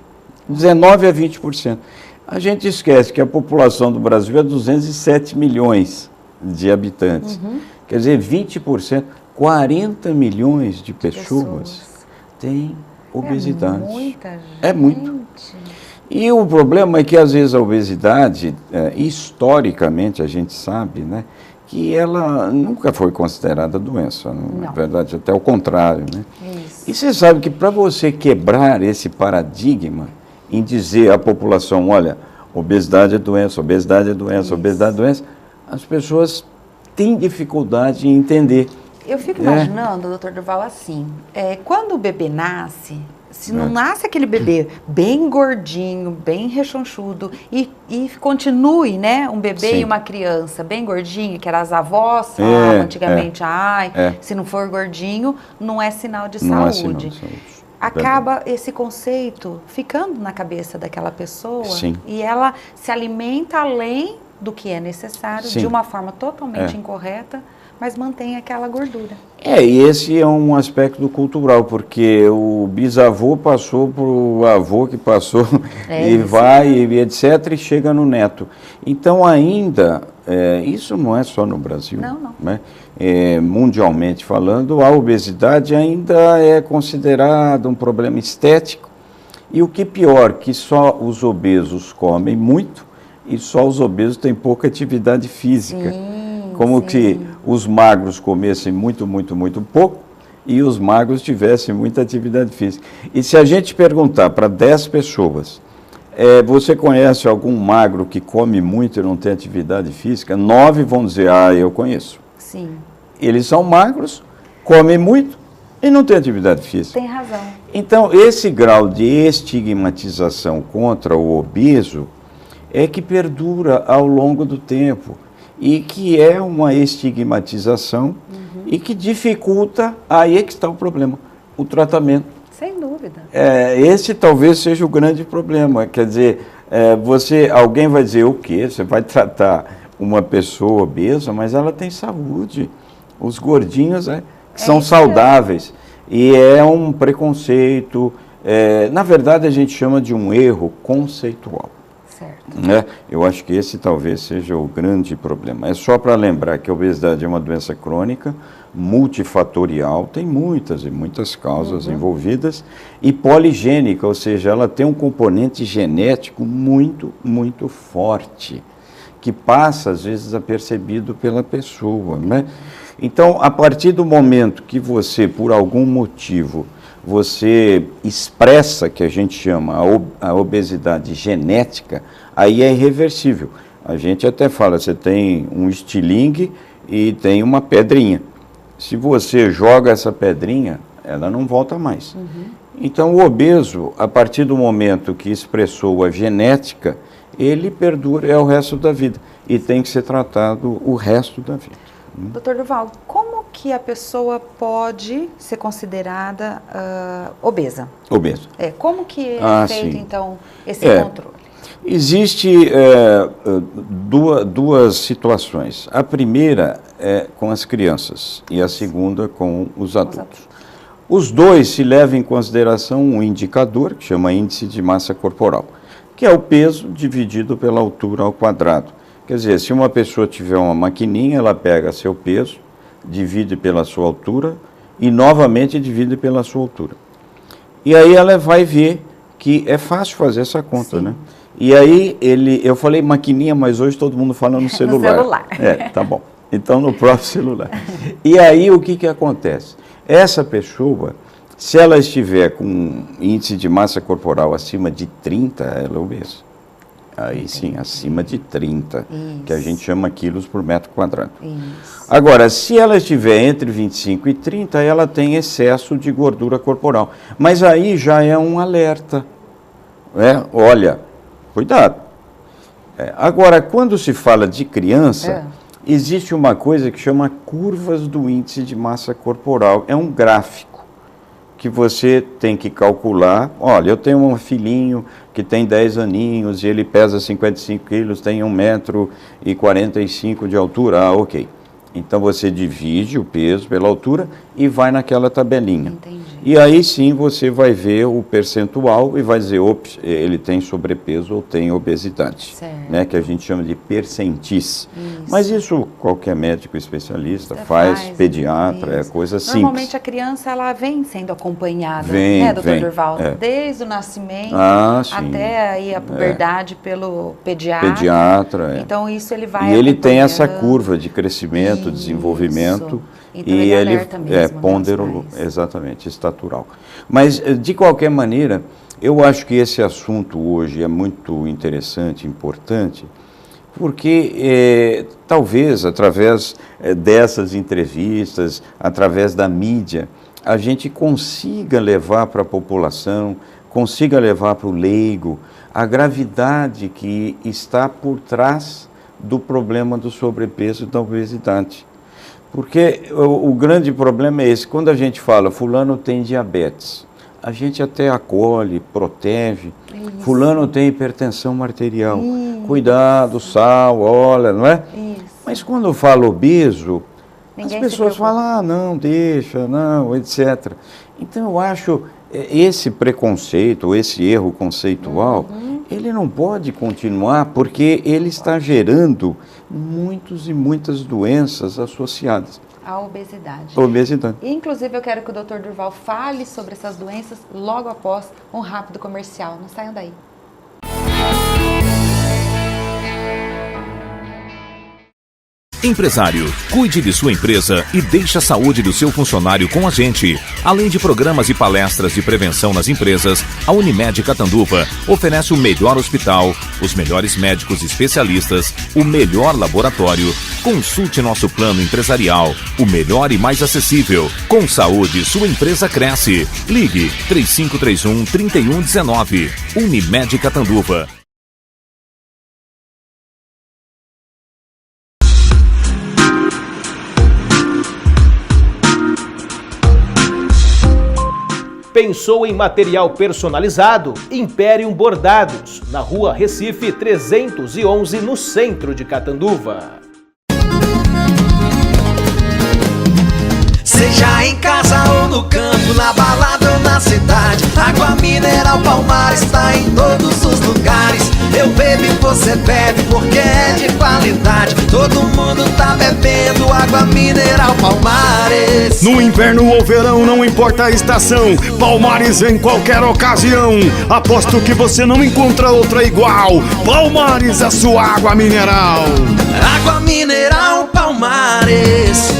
Speaker 11: 19% a 20%. A gente esquece que a população do Brasil é 207 milhões de habitantes. Quer dizer, 20%, 40 milhões de pessoas têm obesidade.
Speaker 3: É muita gente.
Speaker 11: É muito. E o problema é que, às vezes, a obesidade, historicamente, a gente sabe, né, que ela nunca foi considerada doença, na verdade, até o contrário. Né?
Speaker 3: Isso.
Speaker 11: E você sabe que para você quebrar esse paradigma, em dizer à população, olha, obesidade é doença, obesidade é doença, obesidade é doença, as pessoas têm dificuldade em entender.
Speaker 3: Eu fico imaginando, doutor Durval, assim, quando o bebê nasce, se não nasce aquele bebê bem gordinho, bem rechonchudo, e continue, né, um bebê e uma criança bem gordinho, que eram as avós falavam antigamente, se não for gordinho, não é sinal de saúde.
Speaker 11: Não é sinal de saúde.
Speaker 3: Acaba esse conceito ficando na cabeça daquela pessoa e ela se alimenta além do que é necessário, de uma forma totalmente incorreta, mas mantém aquela gordura.
Speaker 11: E esse é um aspecto cultural, porque o bisavô passou para o avô que passou e vai, e etc., e chega no neto. Então ainda, isso não é só no Brasil.
Speaker 3: Não.
Speaker 11: Né? Mundialmente falando, a obesidade ainda é considerada um problema estético. E o que pior, que só os obesos comem muito e só os obesos têm pouca atividade física. Como que os magros comessem muito, muito, muito pouco e os magros tivessem muita atividade física. E se a gente perguntar para 10 pessoas, você conhece algum magro que come muito e não tem atividade física? 9 vão dizer, eu conheço.
Speaker 3: Sim.
Speaker 11: Eles são magros, comem muito e não têm atividade física.
Speaker 3: Tem razão.
Speaker 11: Então, esse grau de estigmatização contra o obeso é que perdura ao longo do tempo. E que é uma estigmatização e que dificulta, aí é que está o problema, o tratamento.
Speaker 3: Sem dúvida.
Speaker 11: Esse talvez seja o grande problema, quer dizer, alguém vai dizer o quê? Você vai tratar uma pessoa obesa, mas ela tem saúde. Os gordinhos que são saudáveis. E é um preconceito, na verdade a gente chama de um erro conceitual. Eu acho que esse talvez seja o grande problema. É só para lembrar que a obesidade é uma doença crônica, multifatorial, tem muitas e muitas causas envolvidas, e poligênica, ou seja, ela tem um componente genético muito, muito forte, que passa às vezes apercebido pela pessoa, né? Então, a partir do momento que você, por algum motivo, você expressa, que a gente chama a obesidade genética, aí é irreversível. A gente até fala, você tem um estilingue e tem uma pedrinha. Se você joga essa pedrinha, ela não volta mais. Então, o obeso, a partir do momento que expressou a genética, ele perdura o resto da vida e tem que ser tratado o resto da vida.
Speaker 6: Dr. Durval, como que a pessoa pode ser considerada obesa?
Speaker 11: Obesa.
Speaker 6: Como que é feito, então, esse controle?
Speaker 11: Existe duas situações. A primeira é com as crianças e a segunda com os adultos. Os dois se levam em consideração um indicador que chama índice de massa corporal, que é o peso dividido pela altura ao quadrado. Quer dizer, se uma pessoa tiver uma maquininha, ela pega seu peso, divide pela sua altura e novamente divide pela sua altura. E aí ela vai ver que é fácil fazer essa conta, né? E aí eu falei maquininha, mas hoje todo mundo fala no celular.
Speaker 6: No celular.
Speaker 11: Tá bom. Então no próprio celular. E aí o que acontece? Essa pessoa, se ela estiver com índice de massa corporal acima de 30, ela é obesa. Aí sim, acima de 30, que a gente chama quilos por metro quadrado. Agora, se ela estiver entre 25 e 30, ela tem excesso de gordura corporal. Mas aí já é um alerta. Olha, cuidado. Agora, quando se fala de criança, existe uma coisa que chama curvas do índice de massa corporal. É um gráfico que você tem que calcular. Olha, eu tenho um filhinho que tem 10 aninhos e ele pesa 55 quilos, tem 1,45 m de altura. Ok. Então você divide o peso pela altura e vai naquela tabelinha.
Speaker 6: Entendi.
Speaker 11: E aí sim você vai ver o percentual e vai dizer, ops, ele tem sobrepeso ou tem obesidade, né, que a gente chama de percentis. Mas isso qualquer médico especialista faz, pediatra, é coisa simples.
Speaker 6: Normalmente a criança ela vem sendo acompanhada, né, doutor Durval? Desde o nascimento até aí a puberdade pelo pediatra.
Speaker 11: Então
Speaker 6: isso ele vai
Speaker 11: E ele tem essa curva de crescimento, desenvolvimento.
Speaker 6: Então
Speaker 11: e ele
Speaker 6: pondero,
Speaker 11: exatamente, estatural. Mas, de qualquer maneira, eu acho que esse assunto hoje é muito interessante, importante, porque talvez através dessas entrevistas, através da mídia, a gente consiga levar para a população, consiga levar para o leigo a gravidade que está por trás do problema do sobrepeso e da obesidade. Porque o grande problema é esse, quando a gente fala fulano tem diabetes, a gente até acolhe, protege, fulano tem hipertensão arterial, cuidado, sal, olha, não é? Mas quando eu falo obeso, as pessoas falam, não, deixa, não, etc. Então eu acho esse preconceito, esse erro conceitual, ele não pode continuar porque ele está gerando muitas e muitas doenças associadas
Speaker 6: à obesidade.
Speaker 3: Inclusive, eu quero que o Dr. Durval fale sobre essas doenças logo após um rápido comercial. Não saiam daí.
Speaker 7: Empresário, cuide de sua empresa e deixe a saúde do seu funcionário com a gente. Além de programas e palestras de prevenção nas empresas, a Unimed Catanduva oferece o melhor hospital, os melhores médicos especialistas, o melhor laboratório. Consulte nosso plano empresarial, o melhor e mais acessível. Com saúde, sua empresa cresce. Ligue 3531-3119. Unimed Catanduva.
Speaker 12: Pensou em material personalizado? Imperium Bordados, na Rua Recife 311, no centro de Catanduva.
Speaker 4: Seja em casa ou no campo, na balada ou na cidade, água mineral Palmares está em todos os lugares. Eu bebo e você bebe porque é de qualidade. Todo mundo tá bebendo água mineral Palmares.
Speaker 5: No inverno ou verão, não importa a estação, Palmares em qualquer ocasião. Aposto que você não encontra outra igual. Palmares, a sua água mineral.
Speaker 4: Água mineral Palmares.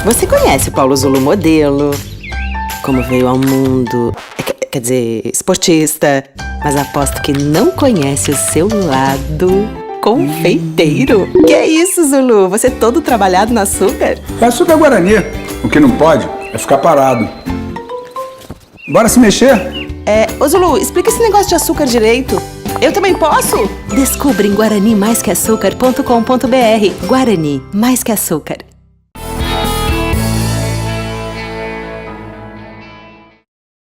Speaker 9: Você conhece o Paulo Zulu modelo, como veio ao mundo, quer dizer, esportista, mas aposto que não conhece o seu lado confeiteiro. Que é isso, Zulu? Você todo trabalhado no açúcar?
Speaker 10: É açúcar Guarani. O que não pode é ficar parado. Bora se mexer?
Speaker 9: Ô Zulu, explica esse negócio de açúcar direito. Eu também posso? Descubra em guaranimaisqueaçúcar.com.br. Guarani, mais que açúcar.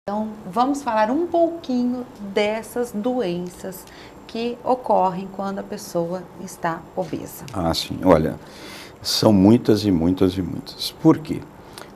Speaker 3: Então, vamos falar um pouquinho dessas doenças que ocorrem quando a pessoa está obesa.
Speaker 11: Ah, sim. Olha, são muitas e muitas e muitas. Por quê?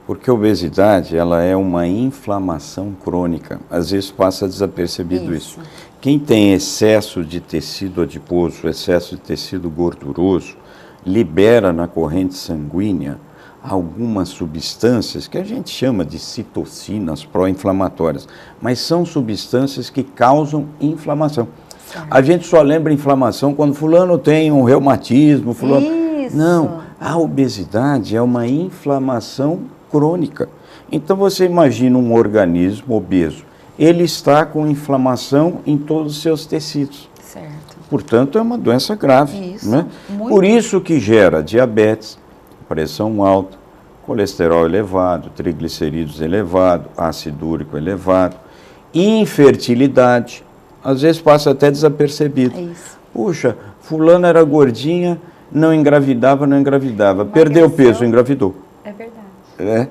Speaker 11: Porque a obesidade, ela é uma inflamação crônica. Às vezes passa desapercebido isso. Quem tem excesso de tecido adiposo, excesso de tecido gorduroso, libera na corrente sanguínea algumas substâncias que a gente chama de citocinas pró-inflamatórias, mas são substâncias que causam inflamação. Certo. A gente só lembra inflamação quando fulano tem um reumatismo, fulano...
Speaker 3: Isso.
Speaker 11: Não, a obesidade é uma inflamação crônica. Então você imagina um organismo obeso, ele está com inflamação em todos os seus tecidos.
Speaker 3: Certo.
Speaker 11: Portanto, é uma doença grave.
Speaker 3: Isso.
Speaker 11: Né? Por isso que gera diabetes, pressão alta, colesterol elevado, triglicerídeos elevado, ácido úrico elevado, infertilidade, às vezes passa até desapercebido.
Speaker 3: É isso.
Speaker 11: Puxa, fulana era gordinha, não engravidava, perdeu peso, engravidou.
Speaker 3: É verdade.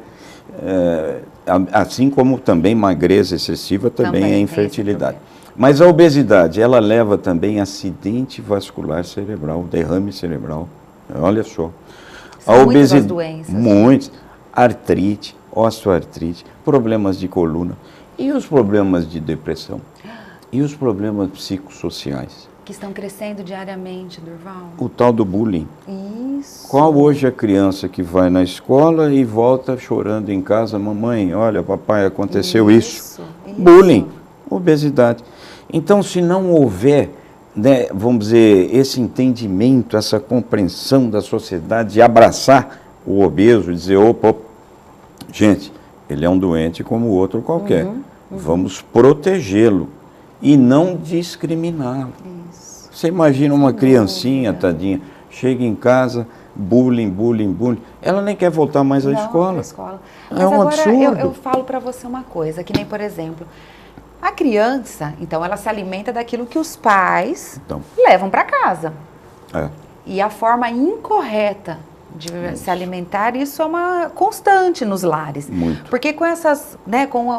Speaker 11: Assim como também magreza excessiva também é infertilidade. Mas a obesidade, ela leva também acidente vascular cerebral, derrame cerebral. Olha só.
Speaker 3: São muitas as doenças.
Speaker 11: Muitas. Artrite, osteoartrite, problemas de coluna. E os problemas de depressão? E os problemas psicossociais?
Speaker 3: Que estão crescendo diariamente, Durval.
Speaker 11: O tal do bullying.
Speaker 3: Isso.
Speaker 11: Qual hoje a criança que vai na escola e volta chorando em casa, mamãe, olha, papai, aconteceu isso. Bullying, obesidade. Então, se não houver, né, vamos dizer, esse entendimento, essa compreensão da sociedade de abraçar o obeso, dizer, opa, gente, ele é um doente como o outro qualquer. Vamos protegê-lo e não discriminá-lo. Você imagina uma criancinha, tadinha, chega em casa, bullying. Ela nem quer voltar mais à escola.
Speaker 3: Mas
Speaker 11: é um
Speaker 3: agora
Speaker 11: absurdo.
Speaker 3: eu falo para você uma coisa, que nem, por exemplo, a criança, então, ela se alimenta daquilo que os pais levam para casa. E a forma incorreta de se alimentar, isso é uma constante nos lares.
Speaker 11: Muito.
Speaker 3: Porque com essas, né, com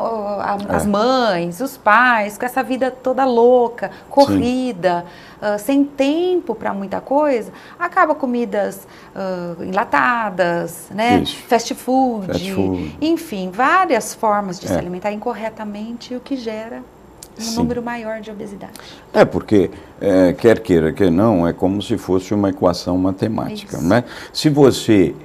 Speaker 3: as mães, os pais, com essa vida toda louca, corrida, sem tempo para muita coisa, acaba comidas enlatadas, né, fast food, enfim, várias formas de se alimentar incorretamente, o que gera um número maior de obesidade.
Speaker 11: Porque, quer queira, quer não, é como se fosse uma equação matemática, né? Se você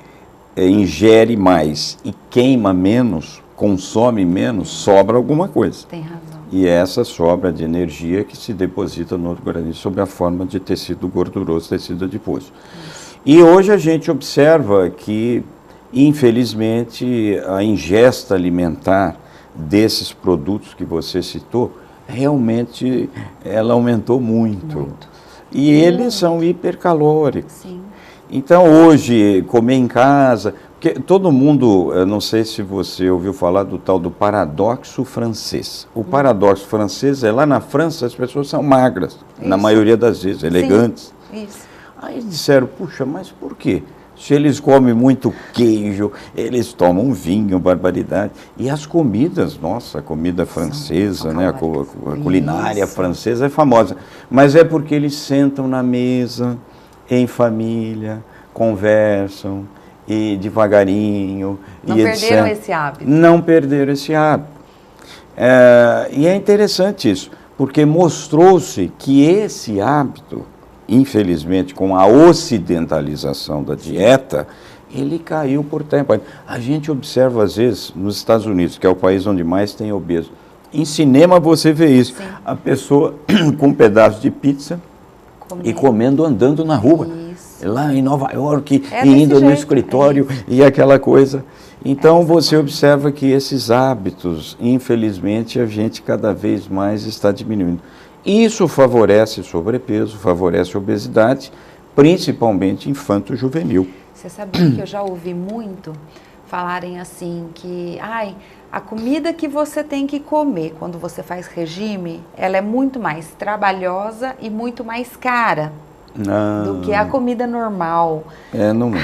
Speaker 11: ingere mais e queima menos, consome menos, sobra alguma coisa.
Speaker 3: Tem razão.
Speaker 11: E é essa sobra de energia que se deposita no organismo sob a forma de tecido gorduroso, tecido adiposo. E hoje a gente observa que, infelizmente, a ingesta alimentar desses produtos que você citou, realmente ela aumentou muito. E eles são hipercalóricos. Então hoje, comer em casa, porque todo mundo, eu não sei se você ouviu falar do tal do paradoxo francês. O paradoxo francês é lá na França as pessoas são magras, na maioria das vezes, elegantes. Aí disseram, puxa, mas por quê? Se eles comem muito queijo, eles tomam vinho, barbaridade. E as comidas, nossa, a comida francesa, né, a culinária francesa é famosa. Mas é porque eles sentam na mesa, em família, conversam, e devagarinho.
Speaker 3: Não perderam esse hábito.
Speaker 11: Não perderam esse hábito. E é interessante isso, porque mostrou-se que esse hábito, infelizmente, com a ocidentalização da dieta, ele caiu por tempo. A gente observa, às vezes, nos Estados Unidos, que é o país onde mais tem obeso. Em cinema você vê isso. A pessoa com um pedaço de pizza e comendo, andando na rua. lá em Nova York,
Speaker 6: É
Speaker 11: e
Speaker 6: desse
Speaker 11: indo no
Speaker 6: jeito,
Speaker 11: escritório e aquela coisa. Então você observa que esses hábitos, infelizmente, a gente cada vez mais está diminuindo. Isso favorece sobrepeso, favorece obesidade, principalmente infanto-juvenil.
Speaker 3: Você sabia que eu já ouvi muito falarem assim que, a comida que você tem que comer quando você faz regime, ela é muito mais trabalhosa e muito mais cara do que a comida normal,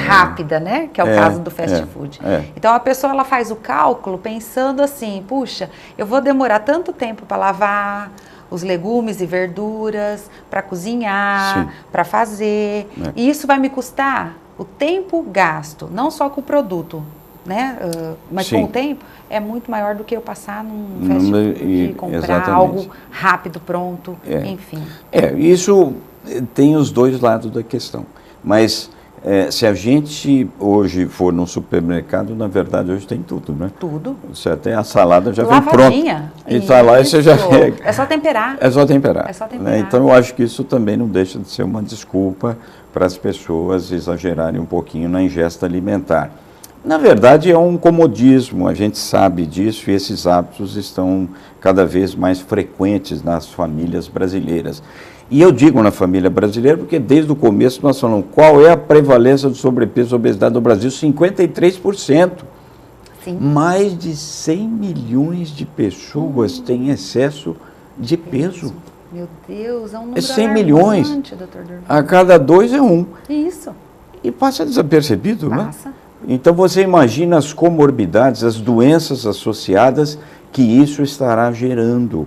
Speaker 3: rápida, né? Que é o caso do fast food. Então a pessoa ela faz o cálculo pensando assim, puxa, eu vou demorar tanto tempo para lavar os legumes e verduras, para cozinhar, para fazer, e isso vai me custar o tempo gasto, não só com o produto, né? Mas com o tempo é muito maior do que eu passar num fast food e comprar algo rápido, pronto, enfim.
Speaker 11: Isso tem os dois lados da questão, mas se a gente hoje for no supermercado, na verdade hoje tem tudo, né?
Speaker 3: Tudo.
Speaker 11: Você até a salada já
Speaker 3: Lavadinha.
Speaker 11: vem pronta. E está lá e você já pega.
Speaker 3: É só temperar.
Speaker 11: É só temperar.
Speaker 3: É só temperar.
Speaker 11: Né? Então eu acho que isso também não deixa de ser uma desculpa para as pessoas exagerarem um pouquinho na ingesta alimentar. Na verdade é um comodismo, a gente sabe disso e esses hábitos estão cada vez mais frequentes nas famílias brasileiras. E eu digo na família brasileira porque desde o começo nós falamos qual é a prevalência do sobrepeso e obesidade no Brasil? 53%.
Speaker 3: Sim.
Speaker 11: Mais de 100 milhões de pessoas têm excesso de peso.
Speaker 3: Meu Deus, é um número
Speaker 11: É 100 milhões.
Speaker 3: doutor Durval.
Speaker 11: A cada 2 é 1.
Speaker 3: Isso.
Speaker 11: E passa desapercebido,
Speaker 3: Passa.
Speaker 11: né? Então você imagina as comorbidades, as doenças associadas que isso estará gerando.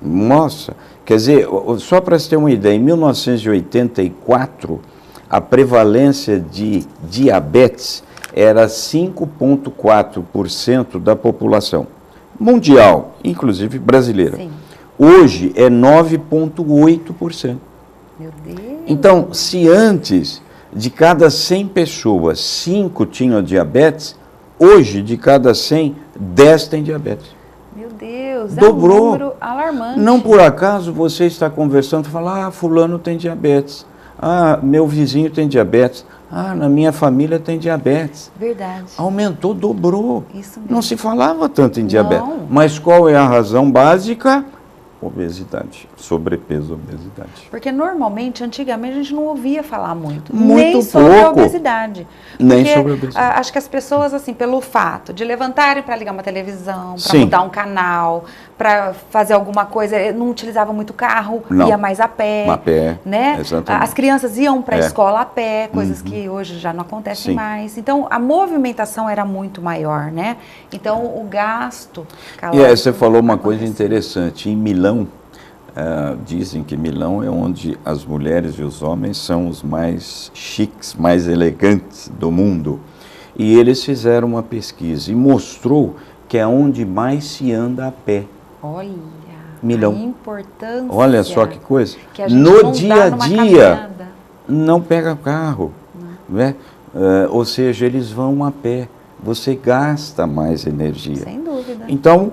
Speaker 11: Nossa, quer dizer, só para você ter uma ideia, em 1984, a prevalência de diabetes era 5,4% da população mundial, inclusive brasileira.
Speaker 3: Sim.
Speaker 11: Hoje é 9,8%.
Speaker 3: Meu Deus.
Speaker 11: Então, se antes de cada 100 pessoas, 5 tinham diabetes, hoje de cada 100, 10 têm diabetes.
Speaker 3: Meu Deus,
Speaker 11: Dobrou.
Speaker 3: É um número alarmante.
Speaker 11: Não por acaso você está conversando e fala, fulano tem diabetes, meu vizinho tem diabetes, na minha família tem diabetes.
Speaker 3: Verdade.
Speaker 11: Aumentou, dobrou.
Speaker 3: Isso mesmo.
Speaker 11: Não se falava tanto em diabetes.
Speaker 3: Não.
Speaker 11: Mas qual é a razão básica? Obesidade, sobrepeso, obesidade.
Speaker 3: Porque normalmente, antigamente, a gente não ouvia falar muito.
Speaker 11: Muito
Speaker 3: nem sobre a
Speaker 11: pouco.
Speaker 3: obesidade.
Speaker 11: Nem
Speaker 3: Porque,
Speaker 11: sobre a obesidade.
Speaker 3: Acho que as pessoas, assim, pelo fato de levantarem para ligar uma televisão, para
Speaker 11: Sim.
Speaker 3: mudar um canal, para fazer alguma coisa, não utilizavam muito carro,
Speaker 11: Não.
Speaker 3: ia mais a pé.
Speaker 11: A pé,
Speaker 3: Né?
Speaker 11: exatamente.
Speaker 3: As crianças iam para a
Speaker 11: É.
Speaker 3: escola a pé, coisas que hoje já não acontecem
Speaker 11: Sim.
Speaker 3: mais. Então, a movimentação era muito maior, né? Então, o gasto
Speaker 11: E
Speaker 3: calórico...
Speaker 11: aí você falou uma coisa
Speaker 3: acontecia.
Speaker 11: interessante. Em Milão, dizem que Milão é onde as mulheres e os homens são os mais chiques, mais elegantes do mundo. E eles fizeram uma pesquisa e mostrou que é onde mais se anda a pé.
Speaker 3: Olha,
Speaker 11: Milão.
Speaker 3: a importância.
Speaker 11: Olha só que coisa.
Speaker 3: Que a gente
Speaker 11: No
Speaker 3: não
Speaker 11: dia
Speaker 3: dá
Speaker 11: a
Speaker 3: numa
Speaker 11: dia,
Speaker 3: caminhada.
Speaker 11: não pega carro. Né? Ou seja, eles vão a pé. Você gasta mais energia.
Speaker 3: Sem dúvida.
Speaker 11: Então,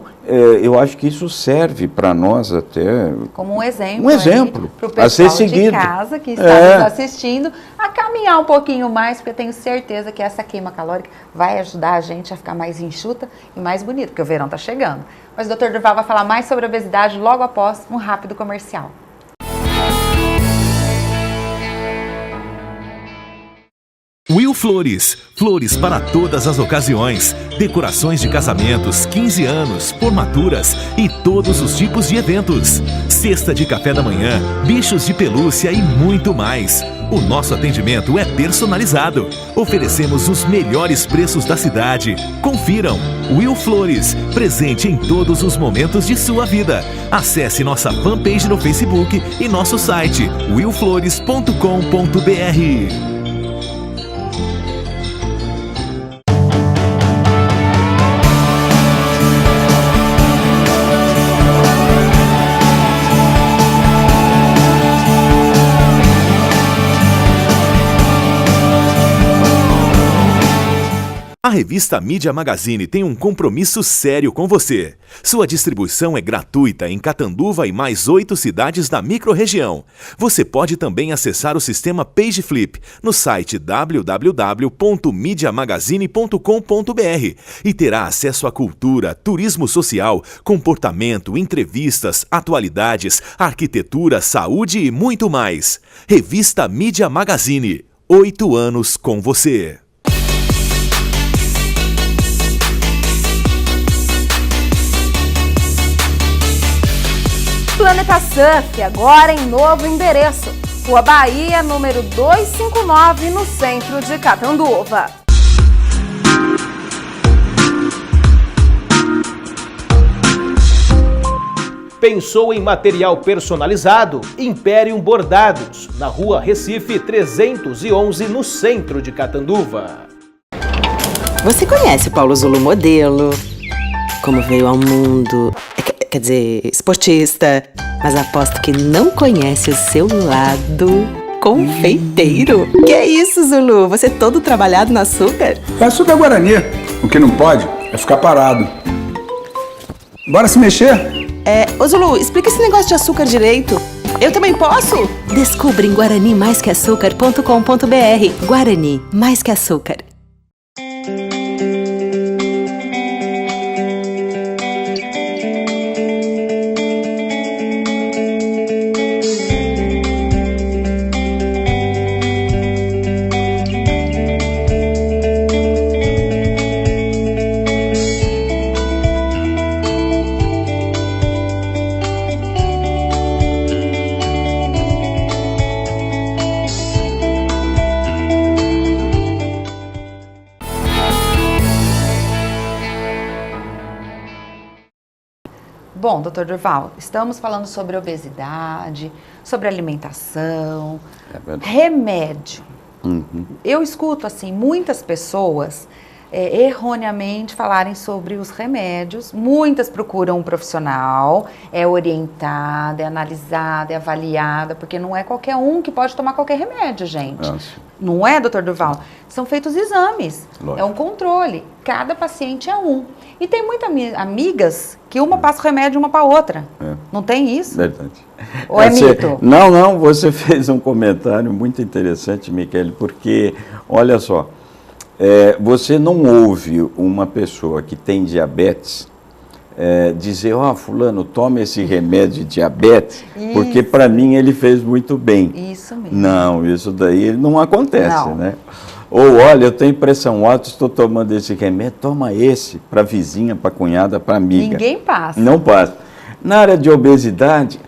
Speaker 11: eu acho que isso serve para nós até...
Speaker 3: Como um exemplo.
Speaker 11: Um exemplo
Speaker 3: Para o
Speaker 11: a ser
Speaker 3: pessoal de
Speaker 11: seguido.
Speaker 3: casa que está nos assistindo a caminhar um pouquinho mais, porque eu tenho certeza que essa queima calórica vai ajudar a gente a ficar mais enxuta e mais bonita, porque o verão está chegando. Mas o Dr. Durval vai falar mais sobre obesidade logo após um rápido comercial.
Speaker 8: Will Flores. Flores para todas as ocasiões. Decorações de casamentos, 15 anos, formaturas e todos os tipos de eventos. Cesta de café da manhã, bichos de pelúcia e muito mais. O nosso atendimento é personalizado. Oferecemos os melhores preços da cidade. Confiram. Will Flores. Presente em todos os momentos de sua vida. Acesse nossa fanpage no Facebook e nosso site willflores.com.br. A revista Mídia Magazine tem um compromisso sério com você. Sua distribuição é gratuita em Catanduva e mais 8 cidades da microrregião. Você pode também acessar o sistema PageFlip no site www.mediamagazine.com.br e terá acesso à cultura, turismo social, comportamento, entrevistas, atualidades, arquitetura, saúde e muito mais. Revista Mídia Magazine. 8 anos com você.
Speaker 3: Planeta Surf, agora em novo endereço. Rua Bahia, número 259, no centro de Catanduva.
Speaker 12: Pensou em material personalizado? Imperium Bordados, na Rua Recife 311, no centro de Catanduva.
Speaker 9: Você conhece o Paulo Zulu modelo? Como veio ao mundo... Quer dizer, esportista, mas aposto que não conhece o seu lado confeiteiro. Que é isso, Zulu? Você todo trabalhado no açúcar?
Speaker 10: É açúcar Guarani. O que não pode é ficar parado. Bora se mexer?
Speaker 9: Ô Zulu, explica esse negócio de açúcar direito. Eu também posso? Descubra em guaranimaisqueaçúcar.com.br. Guarani, mais que açúcar.
Speaker 6: Bom, doutor Durval, estamos falando sobre obesidade, sobre alimentação, remédio. Eu escuto, assim, muitas pessoas erroneamente falarem sobre os remédios. Muitas procuram um profissional, é orientada, é analisada, é avaliada, porque não é qualquer um que pode tomar qualquer remédio, gente. Não é, doutor Durval? São feitos exames, é um controle. Cada paciente é um. E tem muitas amigas que uma passa o remédio uma para outra. Não tem isso?
Speaker 11: Verdade.
Speaker 6: Ou é mito?
Speaker 11: Não, você fez um comentário muito interessante, Michele, porque, olha só, você não ouve uma pessoa que tem diabetes dizer, fulano, toma esse remédio de diabetes, porque para mim ele fez muito bem.
Speaker 6: Isso mesmo.
Speaker 11: Não, isso daí não acontece, né? Ou, olha, eu tenho pressão alta, estou tomando esse remédio, toma esse, para a vizinha, para a cunhada, para a amiga.
Speaker 6: Ninguém passa.
Speaker 11: Não passa. Na área de obesidade,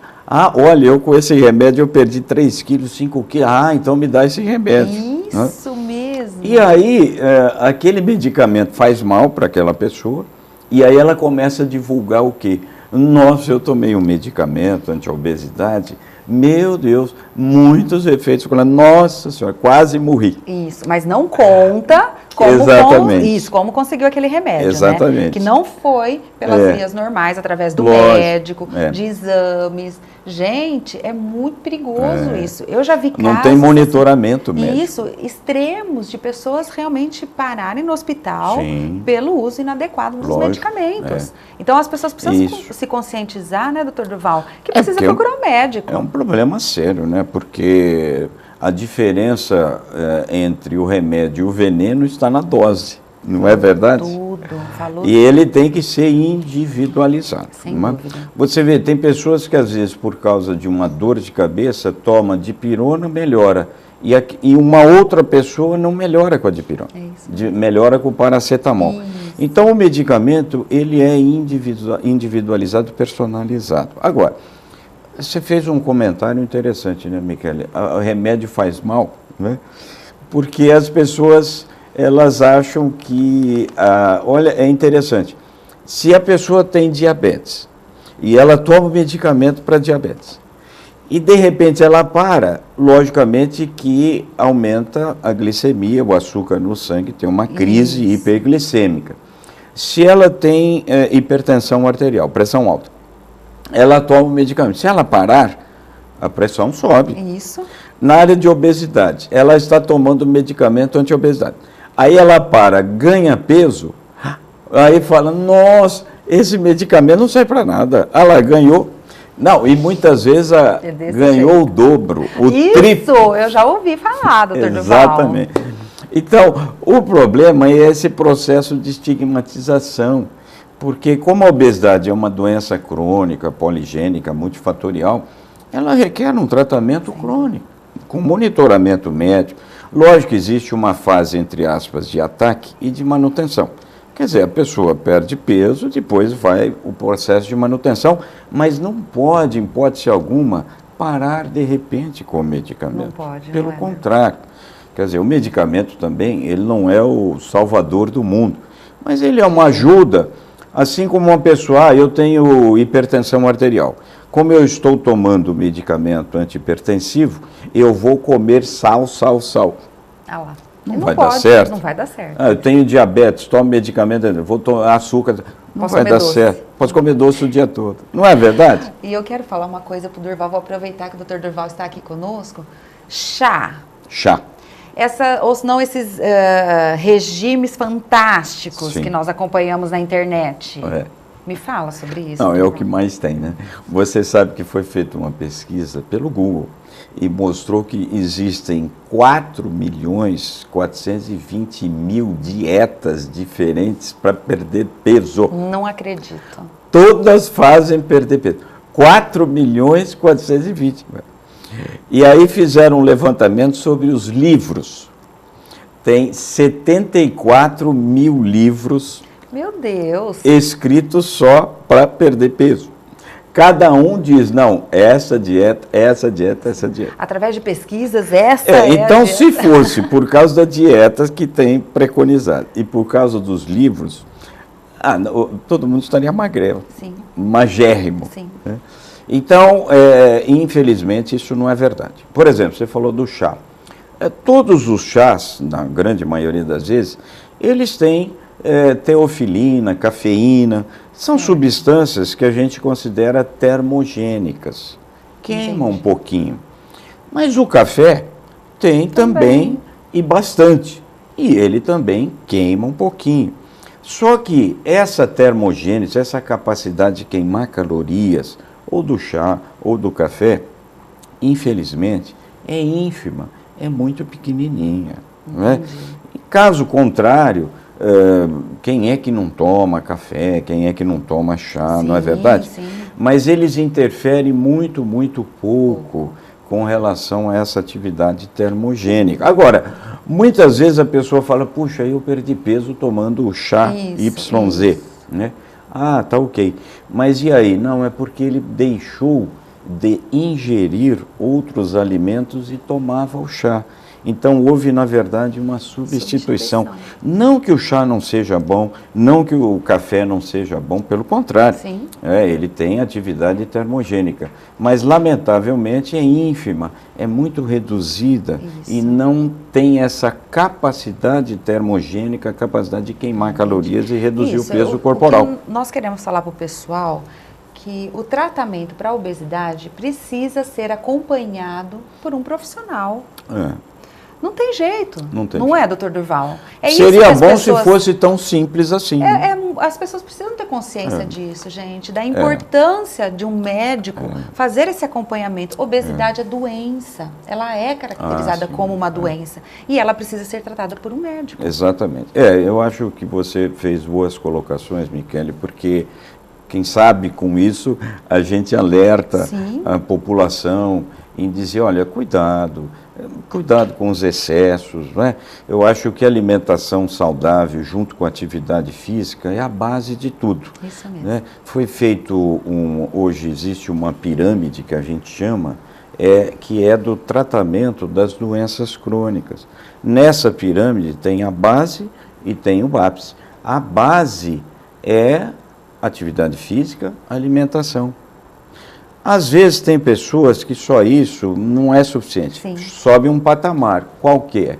Speaker 11: olha, eu com esse remédio eu perdi 3 quilos, 5 quilos, então me dá esse remédio.
Speaker 6: Isso mesmo.
Speaker 11: E aí, aquele medicamento faz mal para aquela pessoa, e aí ela começa a divulgar o quê? Nossa, eu tomei um medicamento anti-obesidade, meu Deus, muitos efeitos, nossa senhora, quase morri.
Speaker 6: Isso, mas não conta como conseguiu aquele remédio,
Speaker 11: exatamente,
Speaker 6: né? Que não foi pelas vias normais, através do médico, de exames. Gente, é muito perigoso isso. Eu já vi casos...
Speaker 11: Não tem monitoramento médico.
Speaker 6: Isso, extremos de pessoas realmente pararem no hospital pelo uso inadequado dos medicamentos. Então, as pessoas precisam se conscientizar, né, doutor Durval, que precisa procurar um médico.
Speaker 11: É um problema sério, né, porque a diferença entre o remédio e o veneno está na dose, não é verdade?
Speaker 6: Falou.
Speaker 11: E ele tem que ser individualizado.
Speaker 6: Sem dúvida.
Speaker 11: Você vê, tem pessoas que às vezes por causa de uma dor de cabeça toma dipirona, melhora. E uma outra pessoa não melhora com a dipirona, melhora com o paracetamol. Então o medicamento ele é individualizado, personalizado. Agora, você fez um comentário interessante, né, Michele? O remédio faz mal, né? Porque as pessoas... elas acham que, olha, é interessante, se a pessoa tem diabetes e ela toma medicamento para diabetes e de repente ela para, logicamente que aumenta a glicemia, o açúcar no sangue, tem uma crise hiperglicêmica. Se ela tem hipertensão arterial, pressão alta, ela toma o medicamento. Se ela parar, a pressão sobe.
Speaker 6: Isso.
Speaker 11: Na área de obesidade, ela está tomando medicamento anti-obesidade. Aí ela para, ganha peso, aí fala, nossa, esse medicamento não serve para nada. Ela ganhou. Não, e muitas vezes ganhou o dobro, o triplo.
Speaker 6: Isso, eu já ouvi falar, doutor Durval.
Speaker 11: Exatamente. Então, o problema é esse processo de estigmatização, porque como a obesidade é uma doença crônica, poligênica, multifatorial, ela requer um tratamento crônico, com monitoramento médico. Lógico que existe uma fase, entre aspas, de ataque e de manutenção. Quer dizer, a pessoa perde peso, depois vai o processo de manutenção, mas não pode, em hipótese alguma, parar de repente com o medicamento.
Speaker 6: Não pode.
Speaker 11: Pelo contrário. Quer dizer, o medicamento também, ele não é o salvador do mundo, mas ele é uma ajuda, assim como uma pessoa, eu tenho hipertensão arterial. Como eu estou tomando medicamento antihipertensivo, eu vou comer sal.
Speaker 6: Ah lá.
Speaker 11: Não vai dar certo.
Speaker 6: Não vai dar certo.
Speaker 11: Eu tenho diabetes, tomo medicamento, vou tomar açúcar, não vai dar certo. Posso comer doce o dia todo. Não é verdade?
Speaker 6: E eu quero falar uma coisa para o Durval, vou aproveitar que o doutor Durval está aqui conosco. Chá. Ou senão esses regimes fantásticos que nós acompanhamos na internet. Me fala sobre isso.
Speaker 11: Não, é o que mais tem, né? Você sabe que foi feita uma pesquisa pelo Google e mostrou que existem 4.420.000 dietas diferentes para perder peso.
Speaker 6: Não acredito.
Speaker 11: Todas fazem perder peso. 4.420.000. E aí fizeram um levantamento sobre os livros. Tem 74 mil livros.
Speaker 6: Meu Deus!
Speaker 11: Escritos só para perder peso. Cada um diz, não, essa dieta.
Speaker 6: Através de pesquisas, essa
Speaker 11: então, se fosse por causa da dieta que tem preconizado e por causa dos livros, todo mundo estaria magrelo, magérrimo.
Speaker 6: Sim.
Speaker 11: Né? Então, infelizmente, isso não é verdade. Por exemplo, você falou do chá. Todos os chás, na grande maioria das vezes, eles têm teofilina, cafeína, são substâncias que a gente considera termogênicas, queimam um pouquinho. Mas o café tem também e bastante, e ele também queima um pouquinho. Só que essa termogênese, essa capacidade de queimar calorias, ou do chá, ou do café, infelizmente, é ínfima, é muito pequenininha. Não é? Caso contrário, quem é que não toma café, quem é que não toma chá, não é verdade?
Speaker 6: Sim.
Speaker 11: Mas eles interferem muito, muito pouco com relação a essa atividade termogênica. Agora, muitas vezes a pessoa fala, puxa, eu perdi peso tomando o chá YZ, né? Tá ok. Mas e aí? Não, é porque ele deixou de ingerir outros alimentos e tomava o chá. Então, houve, na verdade, uma substituição. Não que o chá não seja bom, não que o café não seja bom, pelo contrário. Ele tem atividade termogênica. Mas, lamentavelmente, é ínfima, é muito reduzida e não tem essa capacidade termogênica, capacidade de queimar calorias e reduzir o peso corporal.
Speaker 6: O que nós queremos falar para o pessoal que o tratamento para a obesidade precisa ser acompanhado por um profissional. Não tem jeito. Não é, doutor Durval?
Speaker 11: Seria bom se fosse tão simples assim.
Speaker 6: As pessoas precisam ter consciência disso, gente, da importância de um médico fazer esse acompanhamento. Obesidade é doença. Ela é caracterizada como uma doença. E ela precisa ser tratada por um médico.
Speaker 11: Exatamente. Eu acho que você fez boas colocações, Michele, porque quem sabe com isso a gente alerta a população em dizer, olha, cuidado com os excessos, né? Eu acho que a alimentação saudável junto com a atividade física é a base de tudo.
Speaker 6: Isso mesmo.
Speaker 11: Né? Foi feito hoje existe uma pirâmide que a gente chama, que é do tratamento das doenças crônicas. Nessa pirâmide tem a base e tem o ápice. A base é atividade física, alimentação. Às vezes tem pessoas que só isso não é suficiente. Sobe um patamar. Qual que é?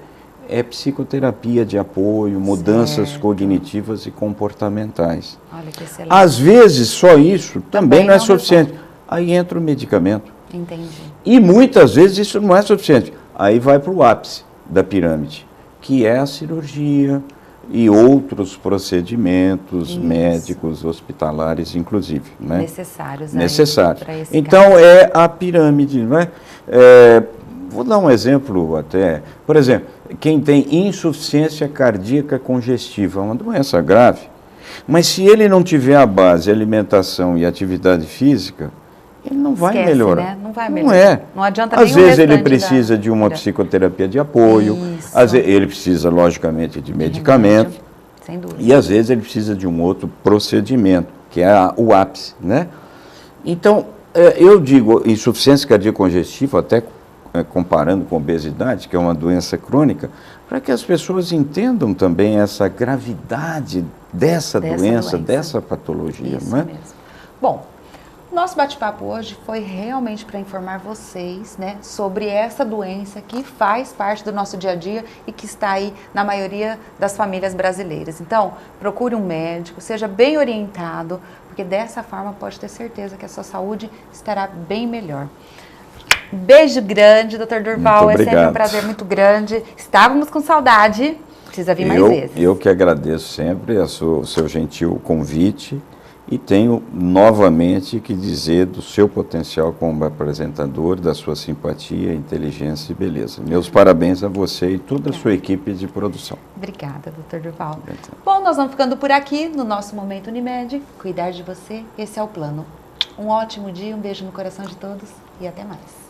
Speaker 11: É psicoterapia de apoio, mudanças cognitivas e comportamentais.
Speaker 6: Olha que excelente.
Speaker 11: Às vezes só isso também não é suficiente. Aí entra o medicamento.
Speaker 6: Entendi.
Speaker 11: E muitas vezes isso não é suficiente. Aí vai para o ápice da pirâmide, que é a cirurgia e outros procedimentos médicos, hospitalares, inclusive. Né?
Speaker 3: Necessários.
Speaker 11: Necessários.
Speaker 3: Para esse
Speaker 11: então,
Speaker 3: caso.
Speaker 11: é a pirâmide. Né? Vou dar um exemplo até. Por exemplo, quem tem insuficiência cardíaca congestiva, é uma doença grave. Mas se ele não tiver a base, alimentação e atividade física, ele não vai melhorar.
Speaker 3: Né? Não vai melhorar.
Speaker 11: Não é.
Speaker 3: Não adianta
Speaker 11: Às vezes ele precisa de uma psicoterapia de apoio, às vezes ele precisa, logicamente, de medicamento.
Speaker 3: Sem dúvida.
Speaker 11: E às vezes ele precisa de um outro procedimento, que é o ápice, né? Então, eu digo insuficiência cardíaca congestiva, até comparando com obesidade, que é uma doença crônica, para que as pessoas entendam também essa gravidade dessa doença, dessa patologia.
Speaker 3: Isso
Speaker 11: não é?
Speaker 3: mesmo. Bom, nosso bate-papo hoje foi realmente para informar vocês, né, sobre essa doença que faz parte do nosso dia a dia e que está aí na maioria das famílias brasileiras. Então, procure um médico, seja bem orientado, porque dessa forma pode ter certeza que a sua saúde estará bem melhor. Beijo grande, Dr. Durval, é sempre um prazer muito grande. Estávamos com saudade, precisa vir mais vezes.
Speaker 11: Eu que agradeço sempre o seu gentil convite e tenho novamente que dizer do seu potencial como apresentador, da sua simpatia, inteligência e beleza. Meus parabéns a você e toda a sua equipe de produção.
Speaker 3: Obrigada, Dr. Durval. Bom, nós vamos ficando por aqui no nosso Momento Unimed. Cuidar de você, esse é o plano. Um ótimo dia, um beijo no coração de todos e até mais.